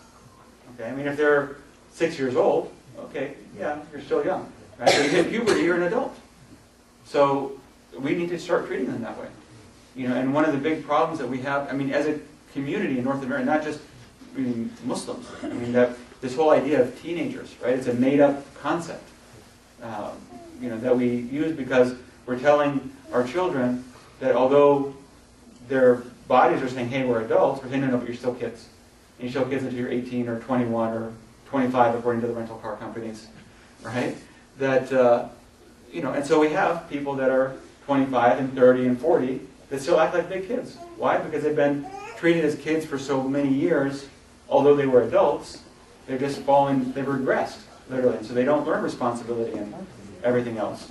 Okay, I mean, if they're 6 years old, okay, yeah, you're still young, right? But you hit puberty, you're an adult. So we need to start treating them that way, you know. And one of the big problems that we have, I mean, as a community in North America, not just Muslims. I mean, that this whole idea of teenagers, right? It's a made-up concept, you know, that we use because we're telling our children that although their bodies are saying, "Hey, we're adults," we're saying, "No, but you're still kids. And you're still kids until you're 18 or 21 or 25, according to the rental car companies, right?" That you know, and so we have people that are 25 and 30 and 40 that still act like big kids. Why? Because they've been treated as kids for so many years, although they were adults. They've just fallen, they've regressed, literally. And so they don't learn responsibility and everything else.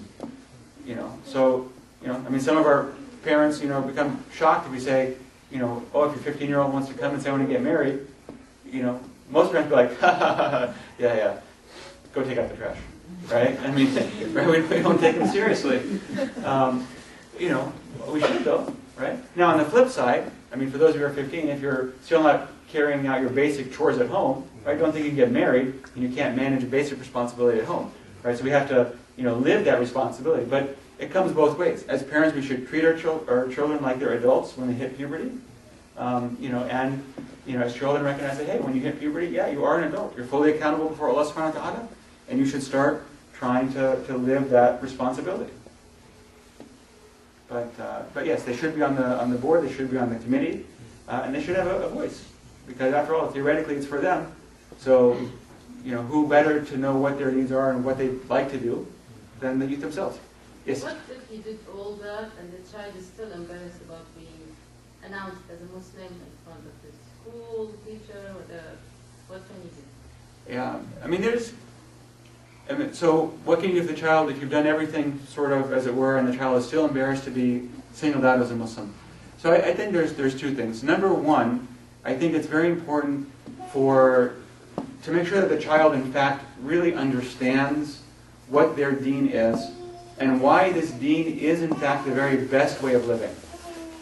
You know, so, you know, I mean, some of our parents, you know, become shocked if we say, you know, oh, if your 15-year-old wants to come and say, I want to get married, you know, most parents be like, ha, ha, ha, yeah, go take out the trash, right? I mean, right? We don't take them seriously. You know, we should though, right? Now, on the flip side, I mean, for those of you who are 15, if you're still not carrying out your basic chores at home, right? Don't think you can get married and you can't manage a basic responsibility at home, right? So we have to, you know, live that responsibility. But it comes both ways. As parents, we should treat our children like they're adults when they hit puberty, you know, and you know, as children recognize that, hey, when you hit puberty, yeah, you are an adult. You're fully accountable before Allah subhanahu wa ta'ala, and you should start trying to live that responsibility. But yes, they should be on the board, they should be on the committee, and they should have a voice. Because after all, theoretically it's for them. So, who better to know what their needs are and what they'd like to do than the youth themselves? Yes? What if you did all that and the child is still embarrassed about being announced as a Muslim in front of the school, teacher, or what can you do? Yeah, so what can you do if the child, if you've done everything sort of as it were, and the child is still embarrassed to be singled out as a Muslim? So I think there's two things. Number one, I think it's very important to make sure that the child in fact really understands what their deen is and why this deen is in fact the very best way of living.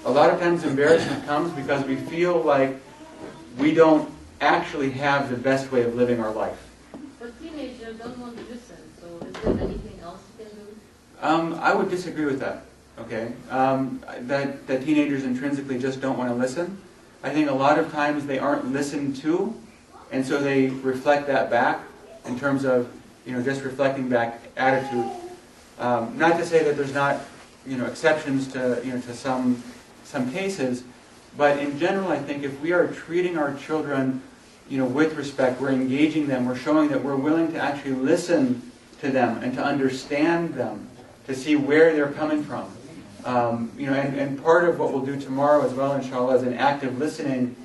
A lot of times embarrassment comes because we feel like we don't actually have the best way of living our life. But teenagers don't want to listen, so is there anything else you can do? I would disagree with that. Okay, that teenagers intrinsically just don't want to listen. I think a lot of times they aren't listened to, and so they reflect that back in terms of just reflecting back attitude. Not to say that there's not exceptions to some cases, but in general, I think if we are treating our children with respect, we're engaging them, we're showing that we're willing to actually listen to them and to understand them, to see where they're coming from. And part of what we'll do tomorrow as well, inshallah, is an active listening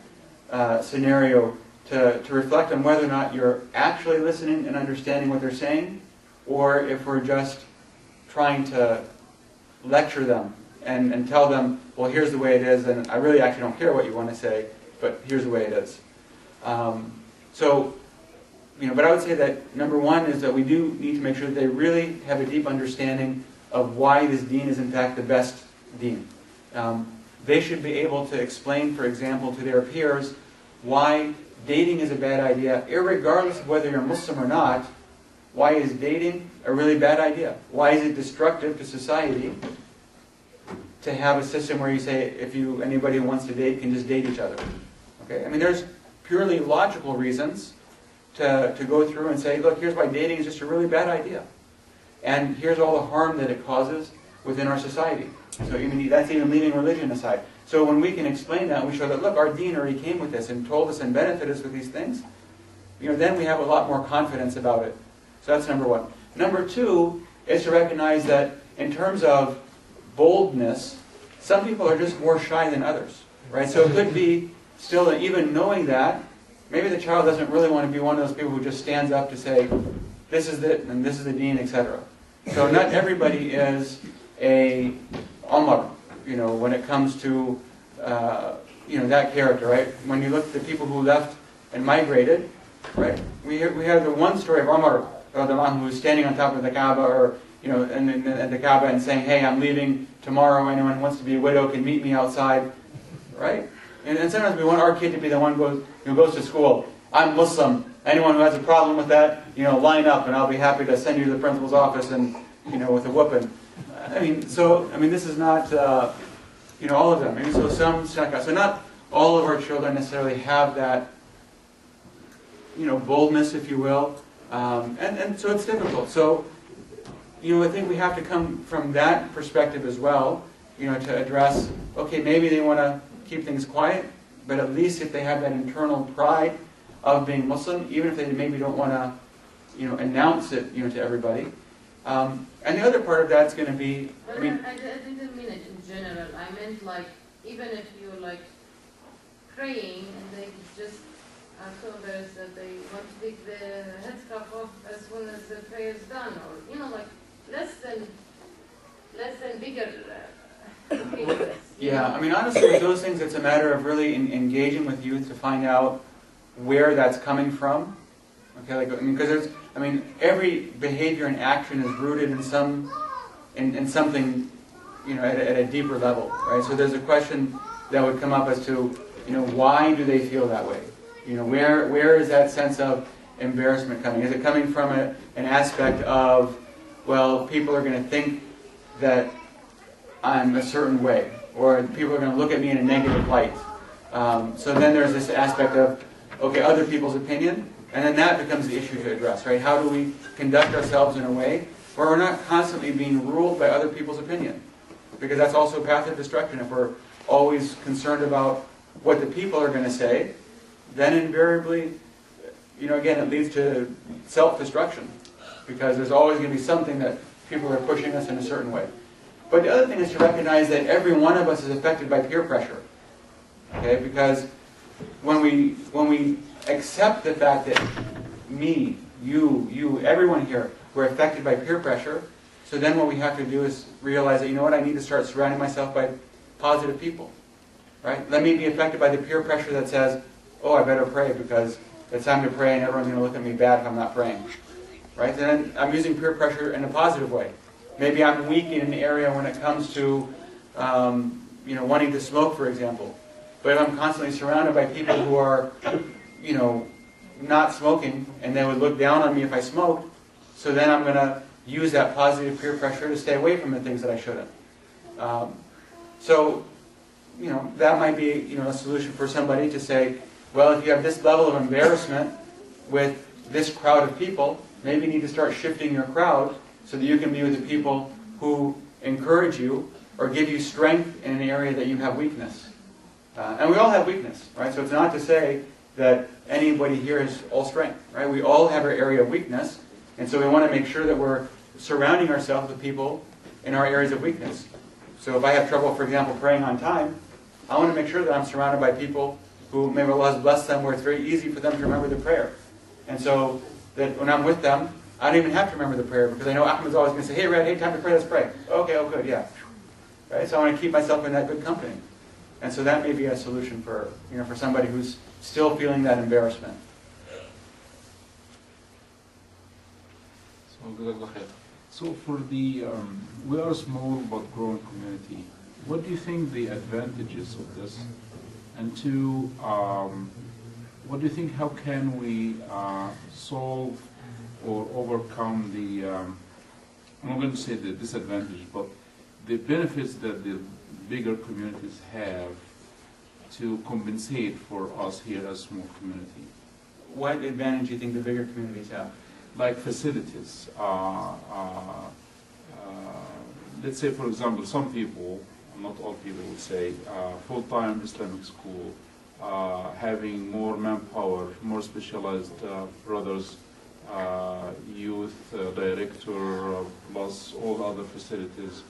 scenario to reflect on whether or not you're actually listening and understanding what they're saying, or if we're just trying to lecture them and tell them, well, here's the way it is, and I really actually don't care what you want to say, but here's the way it is. But I would say that number one is that we do need to make sure that they really have a deep understanding of why this deen is in fact the best deen. They should be able to explain, for example, to their peers why dating is a bad idea, irregardless of whether you're Muslim or not. Why is dating a really bad idea? Why is it destructive to society to have a system where you say anybody who wants to date can just date each other? Okay, there's purely logical reasons to go through and say, look, here's why dating is just a really bad idea. And here's all the harm that it causes within our society. So that's even leaving religion aside. So when we can explain that, we show that, look, our deen already came with this and told us and benefited us with these things, then we have a lot more confidence about it. So that's number one. Number two is to recognize that in terms of boldness, some people are just more shy than others. Right? So it could be still that even knowing that, maybe the child doesn't really want to be one of those people who just stands up to say, this is it, and this is the deen, etc. So not everybody is a Umar, when it comes to, that character, right? When you look at the people who left and migrated, right? We have the one story of Umar, who was standing on top of the Kaaba, or, at the Kaaba and saying, hey, I'm leaving tomorrow, anyone who wants to be a widow can meet me outside, right? And sometimes we want our kid to be the one who goes to school. I'm Muslim. Anyone who has a problem with that, line up, and I'll be happy to send you to the principal's office and, with a whooping. This is not, all of them. So not all of our children necessarily have that, boldness, if you will, and so it's difficult. So, I think we have to come from that perspective as well, to address, okay, maybe they want to keep things quiet, but at least if they have that internal pride of being Muslim, even if they maybe don't want to, announce it, to everybody. And the other part of that's going to be. But I didn't mean it in general. I meant even if you're praying and they just are so embarrassed that they want to take the headscarf off as soon as the prayer is done, or less than bigger. Yeah, honestly, with those things, it's a matter of really engaging with youth to find out where that's coming from. Okay, because every behavior and action is rooted in something, at a deeper level, right? So there's a question that would come up as to, why do they feel that way? Where is that sense of embarrassment coming? Is it coming from an aspect of, well, people are going to think that I'm a certain way, or people are going to look at me in a negative light? So then there's this aspect of, okay, other people's opinion, And then that becomes the issue to address, right? How do we conduct ourselves in a way where we're not constantly being ruled by other people's opinion? Because that's also a path of destruction. If we're always concerned about what the people are going to say, then invariably, again, it leads to self-destruction. Because there's always going to be something that people are pushing us in a certain way. But the other thing is to recognize that every one of us is affected by peer pressure. Okay? Because when we accept the fact that me, you, everyone here, we're affected by peer pressure, so then what we have to do is realize that, I need to start surrounding myself by positive people. Right? Let me be affected by the peer pressure that says, oh, I better pray because it's time to pray and everyone's going to look at me bad if I'm not praying. Right? Then I'm using peer pressure in a positive way. Maybe I'm weak in an area when it comes to, wanting to smoke, for example. But if I'm constantly surrounded by people who are, not smoking, and they would look down on me if I smoked, so then I'm going to use that positive peer pressure to stay away from the things that I shouldn't. That might be, a solution for somebody to say, well, if you have this level of embarrassment with this crowd of people, maybe you need to start shifting your crowd so that you can be with the people who encourage you or give you strength in an area that you have weakness. And we all have weakness, right? So it's not to say that anybody here is all strength, right? We all have our area of weakness, and so we want to make sure that we're surrounding ourselves with people in our areas of weakness. So if I have trouble, for example, praying on time, I want to make sure that I'm surrounded by people who maybe Allah has blessed them where it's very easy for them to remember the prayer. And so that when I'm with them, I don't even have to remember the prayer because I know Ahmed's always going to say, hey, Red, hey, time to pray, let's pray. Okay, oh, good, yeah. Right? So I want to keep myself in that good company. And so that may be a solution for, for somebody who's still feeling that embarrassment. So for the, we are a small but growing community. What do you think the advantages of this? And two, what do you think, how can we solve or overcome the, I'm not going to say the disadvantages, but the benefits that the bigger communities have to compensate for us here as a small community? What advantage do you think the bigger communities have? Like facilities. Let's say, for example, some people, not all people would say, full-time Islamic school, having more manpower, more specialized brothers, youth director, plus all other facilities,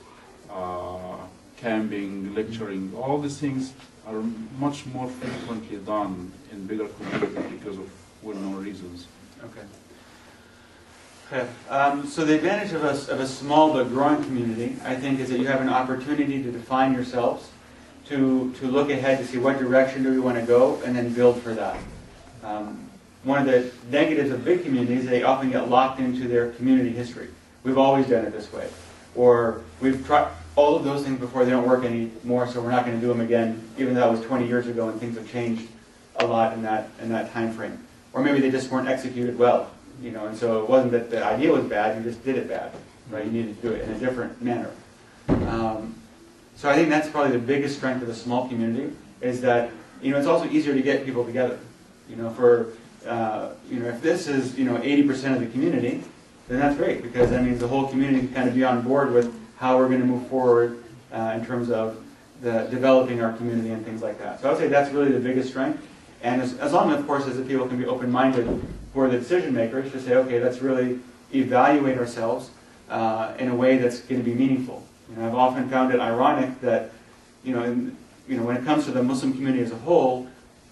camping, lecturing, all these things are much more frequently done in bigger communities because of well-known reasons. Okay. So the advantage of a small but growing community, I think, is that you have an opportunity to define yourselves, to look ahead to see what direction do we want to go, and then build for that. One of the negatives of big communities, they often get locked into their community history. We've always done it this way. Or we've tried all of those things before, they don't work anymore, so we're not going to do them again, even though that was 20 years ago and things have changed a lot in that time frame. Or maybe they just weren't executed well. And so it wasn't that the idea was bad, you just did it bad, right? You needed to do it in a different manner. So I think that's probably the biggest strength of a small community, is that, it's also easier to get people together. If this is, 80% of the community, then that's great, because that means the whole community can kind of be on board with how we're going to move forward in terms of developing our community and things like that. So I would say that's really the biggest strength. And as long, of course, as the people can be open-minded for the decision makers to say, okay, let's really evaluate ourselves in a way that's going to be meaningful. I've often found it ironic that, when it comes to the Muslim community as a whole,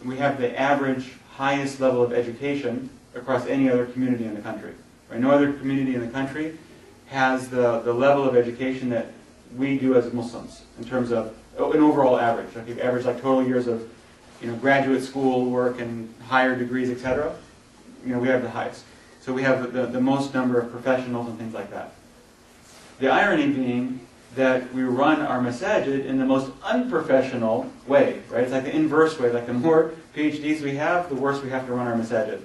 we have the average highest level of education across any other community in the country. Right? No other community in the country has the level of education that we do as Muslims in terms of an overall average. Like you average like total years of graduate school work and higher degrees, etc. We have the highest. So we have the most number of professionals and things like that. The irony being that we run our masajid in the most unprofessional way, right? It's like the inverse way. Like the more PhDs we have, the worse we have to run our masajid.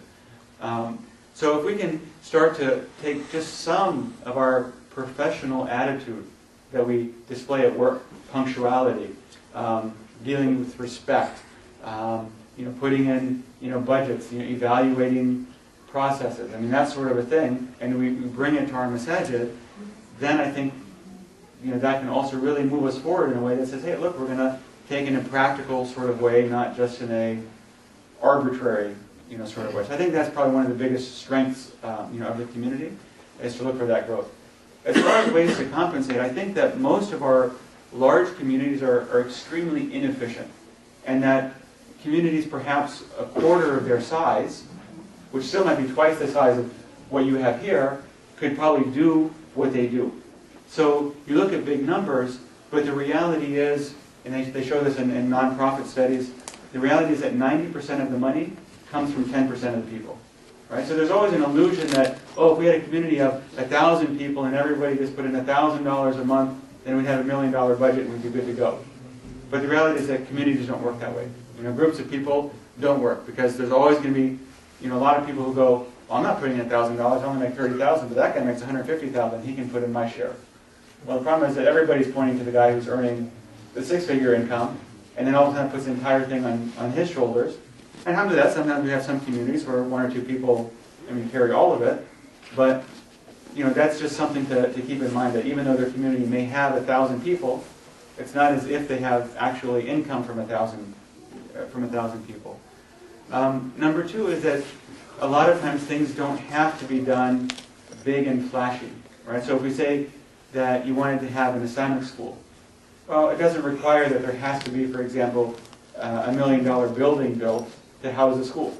So if we can start to take just some of our professional attitude that we display at work, punctuality, dealing with respect, putting in budgets, evaluating processes. I mean, that sort of a thing, and we bring it to our masajid, then I think that can also really move us forward in a way that says, hey, look, we're going to take it in a practical sort of way, not just in a arbitrary sort of way. So I think that's probably one of the biggest strengths of the community, is to look for that growth. As far as ways to compensate, I think that most of our large communities are extremely inefficient, and that communities perhaps a quarter of their size, which still might be twice the size of what you have here, could probably do what they do. So you look at big numbers, but the reality is, and they show this in nonprofit studies, the reality is that 90% of the money comes from 10% of the people. Right? So there's always an illusion that, oh, if we had a community of 1,000 people and everybody just put in $1,000 a month, then we'd have $1 million budget and we'd be good to go. But the reality is that communities don't work that way. Groups of people don't work, because there's always going to be a lot of people who go, well, I'm not putting in $1,000, I only make $30,000, but that guy makes $150,000, he can put in my share. Well, the problem is that everybody's pointing to the guy who's earning the six-figure income, and then all of a sudden puts the entire thing on his shoulders. And after that, sometimes we have some communities where one or two people, carry all of it. But, that's just something to keep in mind, that even though their community may have 1,000 people, it's not as if they have actually income from 1,000 people. Number two is that a lot of times things don't have to be done big and flashy, right? So if we say that you wanted to have an Islamic school, well, it doesn't require that there has to be, for example, a $1 million building built to house a school.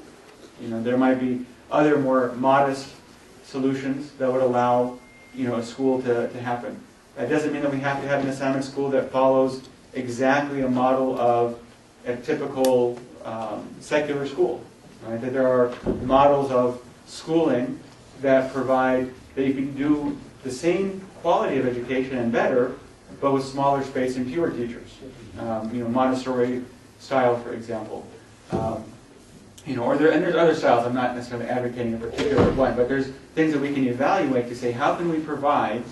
There might be other more modest solutions that would allow, a school to happen. That doesn't mean that we have to have an Islamic school that follows exactly a model of a typical secular school. Right? That there are models of schooling that provide that you can do the same quality of education and better, but with smaller space and fewer teachers. Montessori style, for example. And there's other styles. I'm not necessarily advocating a particular one, but there's things that we can evaluate to say, how can we provide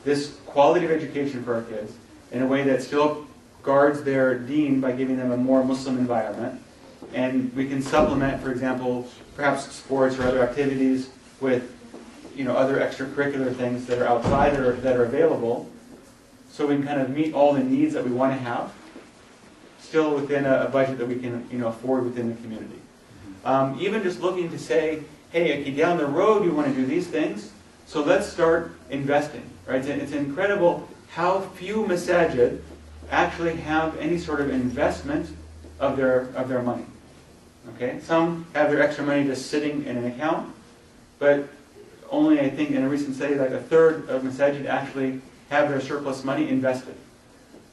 this quality of education for our kids in a way that still guards their deen by giving them a more Muslim environment, and we can supplement, for example, perhaps sports or other activities with other extracurricular things that are outside or that are available, so we can kind of meet all the needs that we want to have, still within a budget that we can afford within the community. Even just looking to say, hey, okay, down the road you want to do these things, so let's start investing. Right? It's incredible how few masajid actually have any sort of investment of their money. Okay, some have their extra money just sitting in an account, but only, I think, in a recent study, like a third of masajid actually have their surplus money invested.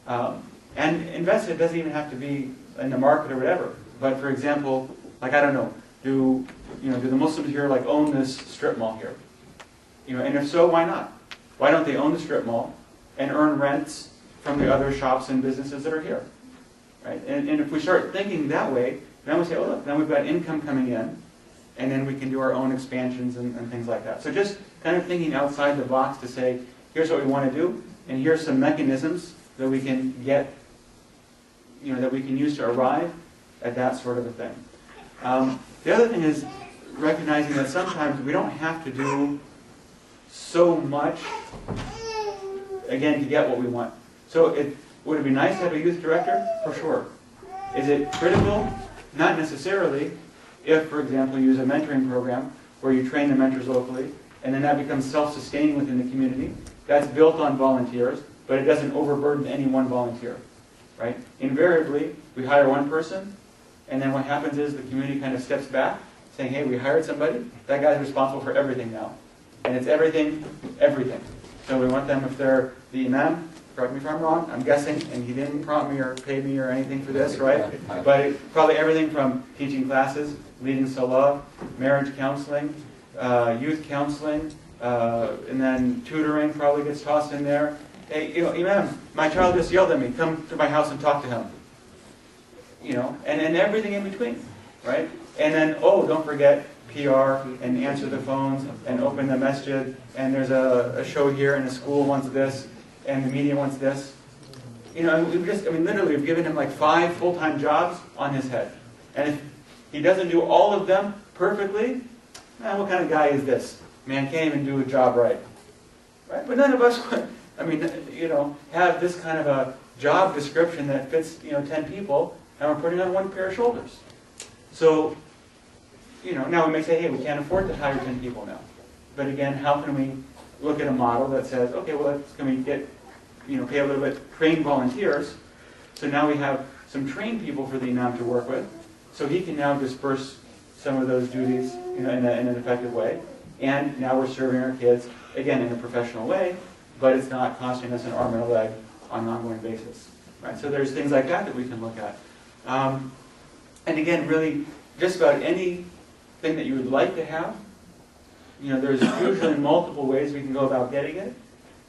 And invested doesn't even have to be in the market or whatever. But for example, like, I don't know, do the Muslims here own this strip mall here? And if so, why not? Why don't they own the strip mall and earn rents from the other shops and businesses that are here? Right? And if we start thinking that way, then we say, oh look, then we've got income coming in, and then we can do our own expansions and things like that. So just kind of thinking outside the box to say, here's what we want to do, and here's some mechanisms that we can get, that we can use to arrive at that sort of a thing. The other thing is recognizing that sometimes we don't have to do so much, again, to get what we want. So would it be nice to have a youth director? For sure. Is it critical? Not necessarily. If, for example, you use a mentoring program where you train the mentors locally, and then that becomes self-sustaining within the community, that's built on volunteers, but it doesn't overburden any one volunteer. Right? Invariably, we hire one person, and then what happens is the community kind of steps back, saying, hey, we hired somebody, that guy's responsible for everything now. And it's everything. So we want them, if they're the imam, correct me if I'm wrong, I'm guessing, and he didn't prompt me or pay me or anything for this, right? But probably everything from teaching classes, leading salah, marriage counseling, youth counseling, and then tutoring probably gets tossed in there. Hey, imam, my child just yelled at me, come to my house and talk to him. And everything in between, right? And then, oh, don't forget PR and answer the phones and open the masjid, and there's a show here and the school wants this and the media wants this. Literally we've given him 5 full-time jobs on his head. And if he doesn't do all of them perfectly, what kind of guy is this? Man, can't even do a job right. Right? But none of us would, have this kind of a job description that fits, 10 people, and we're putting on one pair of shoulders. So, now we may say, hey, we can't afford to hire 10 people now. But again, how can we look at a model that says, okay, well, can we get, pay a little bit, train volunteers, so now we have some trained people for the imam to work with, so he can now disperse some of those duties, in an effective way, and now we're serving our kids, again, in a professional way, but it's not costing us an arm and a leg on an ongoing basis. Right? So there's things like that we can look at. And again, really, just about anything that you would like to have, there's usually multiple ways we can go about getting it,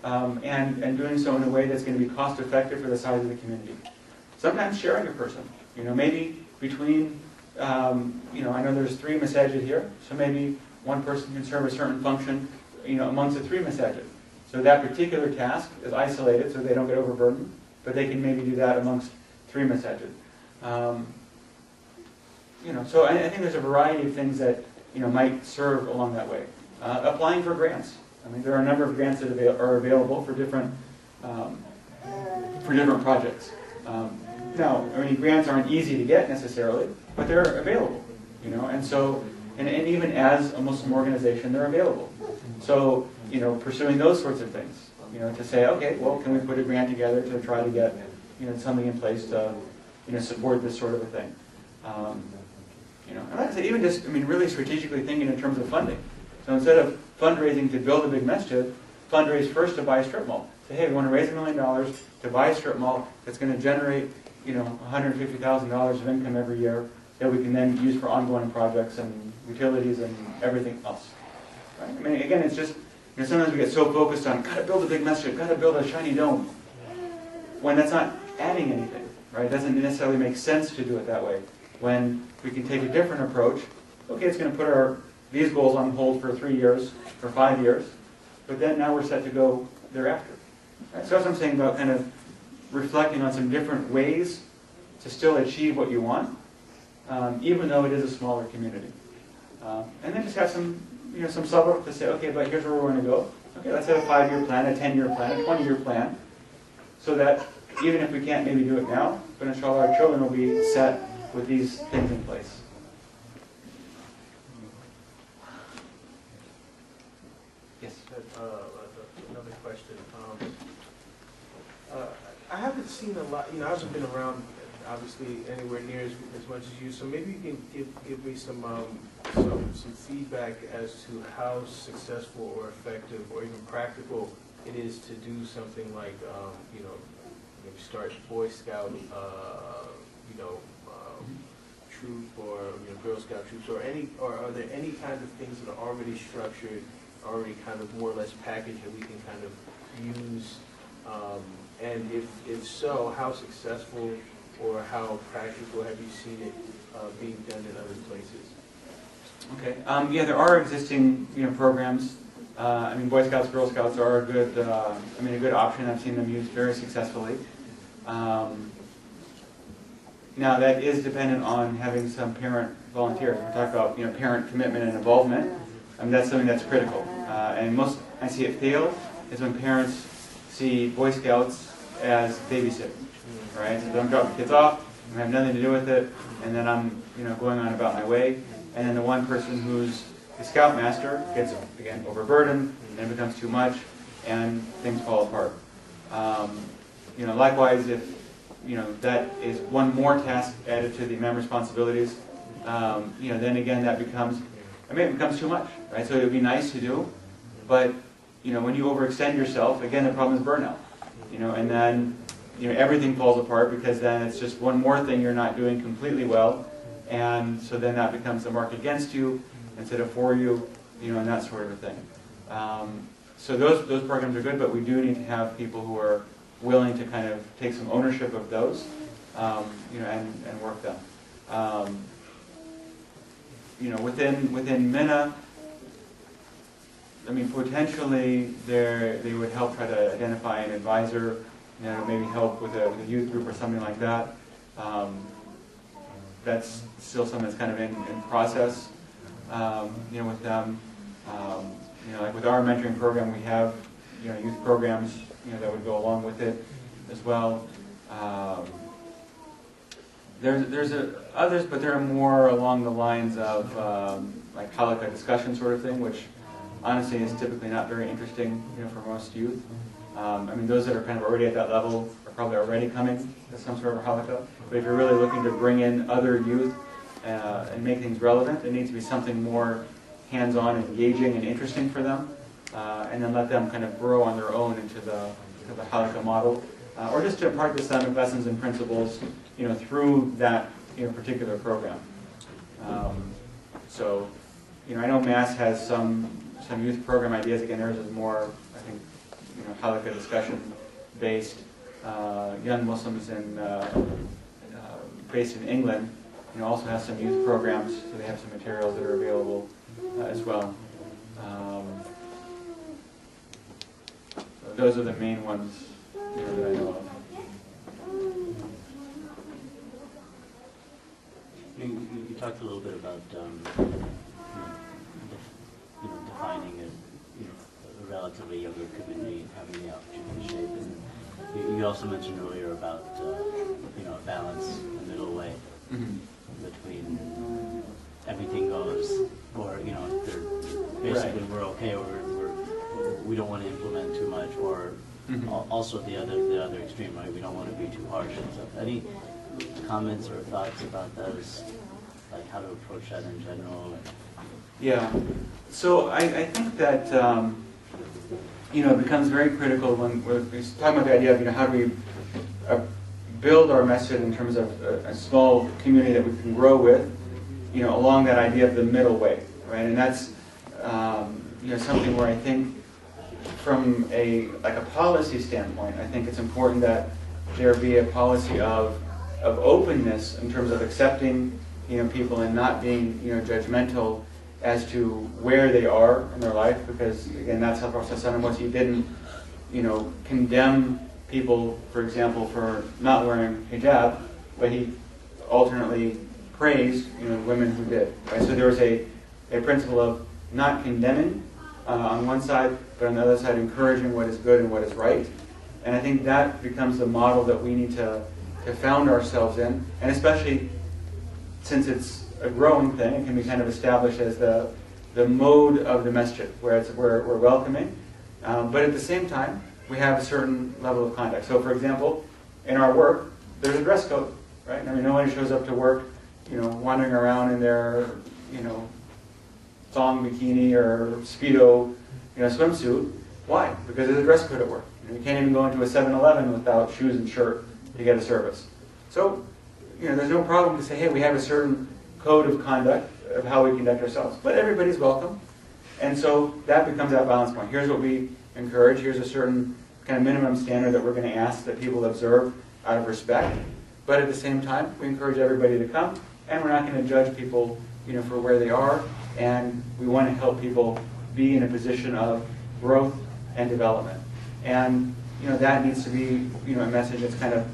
and doing so in a way that's going to be cost effective for the size of the community. Sometimes sharing a person, maybe between, I know there's 3 masajid here, so maybe one person can serve a certain function, amongst the 3 masajid. So that particular task is isolated so they don't get overburdened, but they can maybe do that amongst 3 masajid. So I think there's a variety of things that, might serve along that way. Applying for grants. I mean, there are a number of grants that are available for different projects. Now, grants aren't easy to get necessarily, but they're available, and so, and even as a Muslim organization, they're available. So, pursuing those sorts of things, to say, okay, well, can we put a grant together to try to get, something in place to, support this sort of a thing. And like I said, even just, really strategically thinking in terms of funding. So instead of fundraising to build a big masjid, fundraise first to buy a strip mall. Say, hey, we want to raise $1 million to buy a strip mall that's going to generate, $150,000 of income every year that we can then use for ongoing projects and utilities and everything else. Right? Again, it's just, sometimes we get so focused on, got to build a big masjid, got to build a shiny dome, when that's not adding anything, right? It doesn't necessarily make sense to do it that way. When we can take a different approach, okay, it's going to put these goals on hold for 3 years, for 5 years, but then now we're set to go thereafter. Right? So that's what I'm saying about kind of reflecting on some different ways to still achieve what you want, even though it is a smaller community. And then just have some, some sabr to say, okay, but here's where we're going to go. Okay, let's have a 5-year plan, a 10-year plan, a 20-year plan, so that even if we can't maybe do it now, but inshallah our children will be set with these things in place. Yes? Another question. I haven't seen a lot, I haven't been around, obviously, anywhere near as much as you, so maybe you can give me some feedback as to how successful or effective or even practical it is to do something like, maybe start Boy Scout, troop or Girl Scout troops, or are there any kinds of things that are already structured, already kind of more or less packaged that we can kind of use? And if so, how successful or how practical have you seen it being done in other places? Okay. Yeah, there are existing programs. Boy Scouts, Girl Scouts are a good a good option. I've seen them used very successfully. Now that is dependent on having some parent volunteers. We talk about parent commitment and involvement. That's something that's critical. And most I see it fail is when parents see Boy Scouts as babysitting. Right? So don't drop the kids off. I have nothing to do with it, and then I'm going on about my way. And then the one person who's the scoutmaster gets again overburdened, and it becomes too much, and things fall apart. Likewise, if that is one more task added to the imam responsibilities, then again that becomes, it becomes too much, right? So it would be nice to do, but when you overextend yourself, again the problem is burnout, and then everything falls apart because then it's just one more thing you're not doing completely well, and so then that becomes a mark against you instead of for you, and that sort of a thing. So those programs are good, but we do need to have people who are willing to kind of take some ownership of those, and work them. Within MENA, potentially they would help try to identify an advisor, maybe help with a youth group or something like that. That's still something that's kind of in process. with them. Like with our mentoring program, we have youth programs that would go along with it as well. There's others, but they're more along the lines of like halakha discussion sort of thing, which honestly is typically not very interesting for most youth. Those that are kind of already at that level are probably already coming to some sort of halakha. But if you're really looking to bring in other youth and make things relevant, it needs to be something more hands-on, engaging, and interesting for them, and then let them kind of grow on their own into the halakha model, or just to impart the Islamic lessons and principles, through that particular program. So, I know Mass has some youth program ideas. Again, theirs is more, I think, halakha discussion based. Young Muslims based in England, also have some youth programs, so they have some materials that are available as well. So those are the main ones that I know of. You talked a little bit about defining a relatively younger community and having the opportunity to shape. And you also mentioned earlier about a balance, a middle way between everything goes, or they're basically Right. we're okay, or we don't want to implement too much, or also the other extreme, right? We don't want to be too harsh and stuff. Any comments or thoughts about those, like how to approach that in general? Yeah. So I think that it becomes very critical when we're talking about the idea of how do we build our message in terms of a small community that we can grow with, along that idea of the middle way, right? And that's something where I think from a policy standpoint, I think it's important that there be a policy of openness in terms of accepting people and not being judgmental as to where they are in their life, because again, that's how Prophet ﷺ was. He didn't condemn people, for example, for not wearing hijab, but he alternately praised women who did. Right? So there was a principle of not condemning on one side, but on the other side encouraging what is good and what is right. And I think that becomes the model that we need to found ourselves in, and especially since it's a growing thing, it can be kind of established as the mode of the masjid, where we're welcoming, but at the same time, we have a certain level of conduct. So, for example, in our work, there's a dress code, right? No one shows up to work, wandering around in their, thong bikini or Speedo, swimsuit. Why? Because there's a dress code at work. You can't even go into a 7-Eleven without shoes and shirt to get a service. So, there's no problem to say, hey, we have a certain code of conduct of how we conduct ourselves, but everybody's welcome. And so that becomes that balance point. Here's what we encourage. Here's a certain kind of minimum standard that we're going to ask that people observe out of respect. But at the same time, we encourage everybody to come, and we're not going to judge people, for where they are. And we want to help people be in a position of growth and development. And that needs to be a message that's kind of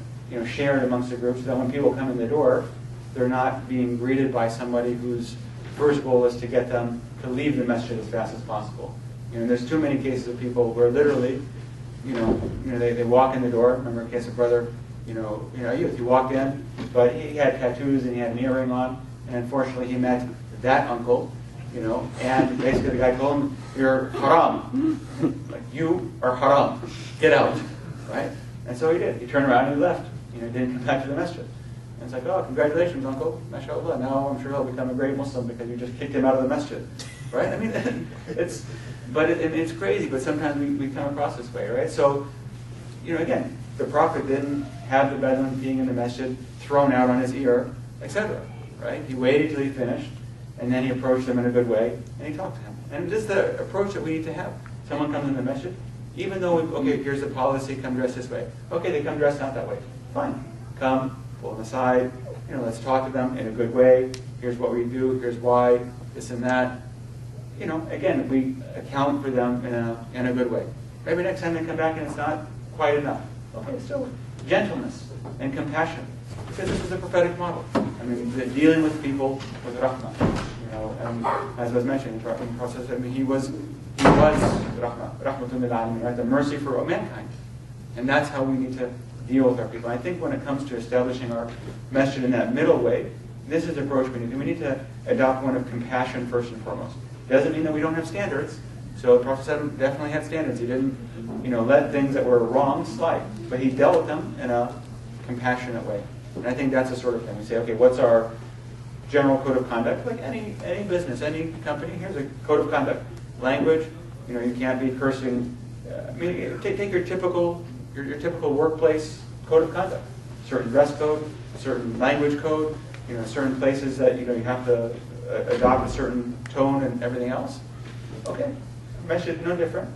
shared amongst the group, so that when people come in the door, they're not being greeted by somebody whose first goal is to get them to leave the masjid as fast as possible. There's too many cases of people where literally, they walk in the door. Remember a case of brother, a youth. He walked in, but he had tattoos and he had an earring on, and unfortunately he met that uncle, and basically the guy told him, "You're haram, like you are haram, get out," right? And so he did. He turned around and he left. Didn't come back to the masjid. And it's like, oh, congratulations, uncle, mashallah. Now I'm sure he'll become a great Muslim because you just kicked him out of the masjid, right? It's crazy, but sometimes we come across this way, right? So, again, the Prophet didn't have the Bedouin being in the masjid thrown out on his ear, etc., right? He waited till he finished, and then he approached them in a good way, and he talked to him. And this is the approach that we need to have. Someone comes in the masjid, even though, okay, here's the policy, come dressed this way. Okay, they come dressed not that way. Fine. Come, pull them aside, let's talk to them in a good way. Here's what we do, here's why, this and that. Again, we account for them in a good way. Maybe next time they come back and it's not quite enough. Okay, still gentleness and compassion. Because this is the prophetic model. Dealing with people with rahmah. And as was mentioned in the process, I mean, he was rahmatun lil alamin, right? The mercy for all mankind. And that's how we need to deal with our people. I think when it comes to establishing our masjid in that middle way, this is the approach we need. We need to adopt one of compassion first and foremost. Doesn't mean that we don't have standards. So the Prophet definitely had standards. He didn't, let things that were wrong slide, but he dealt with them in a compassionate way. And I think that's the sort of thing. We say, okay, what's our general code of conduct? Like any business, any company, here's a code of conduct. Language, you can't be cursing. Take your typical workplace code of conduct. Certain dress code, certain language code. Certain places that you have to adopt a certain tone and everything else. Okay, masjid no different.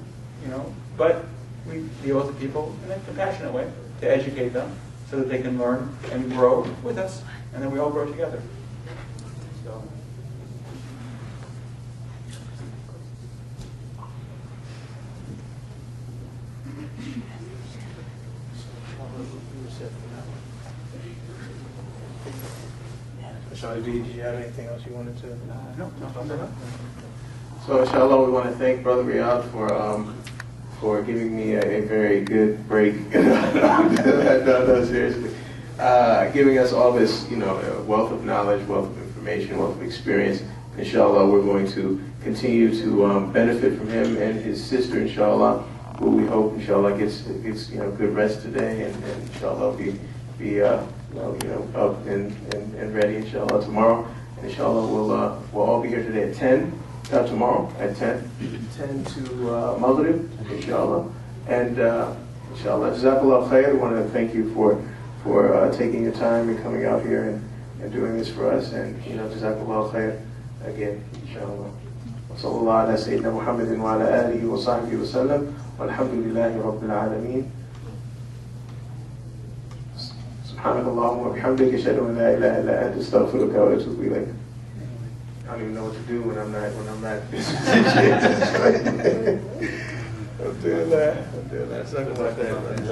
But we deal with the people in a compassionate way to educate them so that they can learn and grow with us, and then we all grow together. So. Did you have anything else you wanted to? No. So, inshallah, we want to thank Brother Riyadh for giving me a very good break. No, seriously. Giving us all this, wealth of knowledge, wealth of information, wealth of experience. Inshallah, we're going to continue to benefit from him and his sister, inshallah, who we hope, inshallah, gets good rest today, and inshallah be up and ready, inshallah, tomorrow. And inshallah, we'll all be here today at 10. Tomorrow at 10 to Maghrib, inshallah. And inshallah, Jazakallah khair. We want to thank you for taking your time and coming out here and doing this for us. And Jazakallah khair again, inshallah. وصلى الله على سيدنا محمد وعلى آله وصحبه وسلم والحمد لله رب العالمين. سبحانك اللهم وبحمدك أشهد أن لا إله إلا أنت أستغفرك وأتوب إليك. I don't even know what to do when I'm not I'm doing that. Something like that.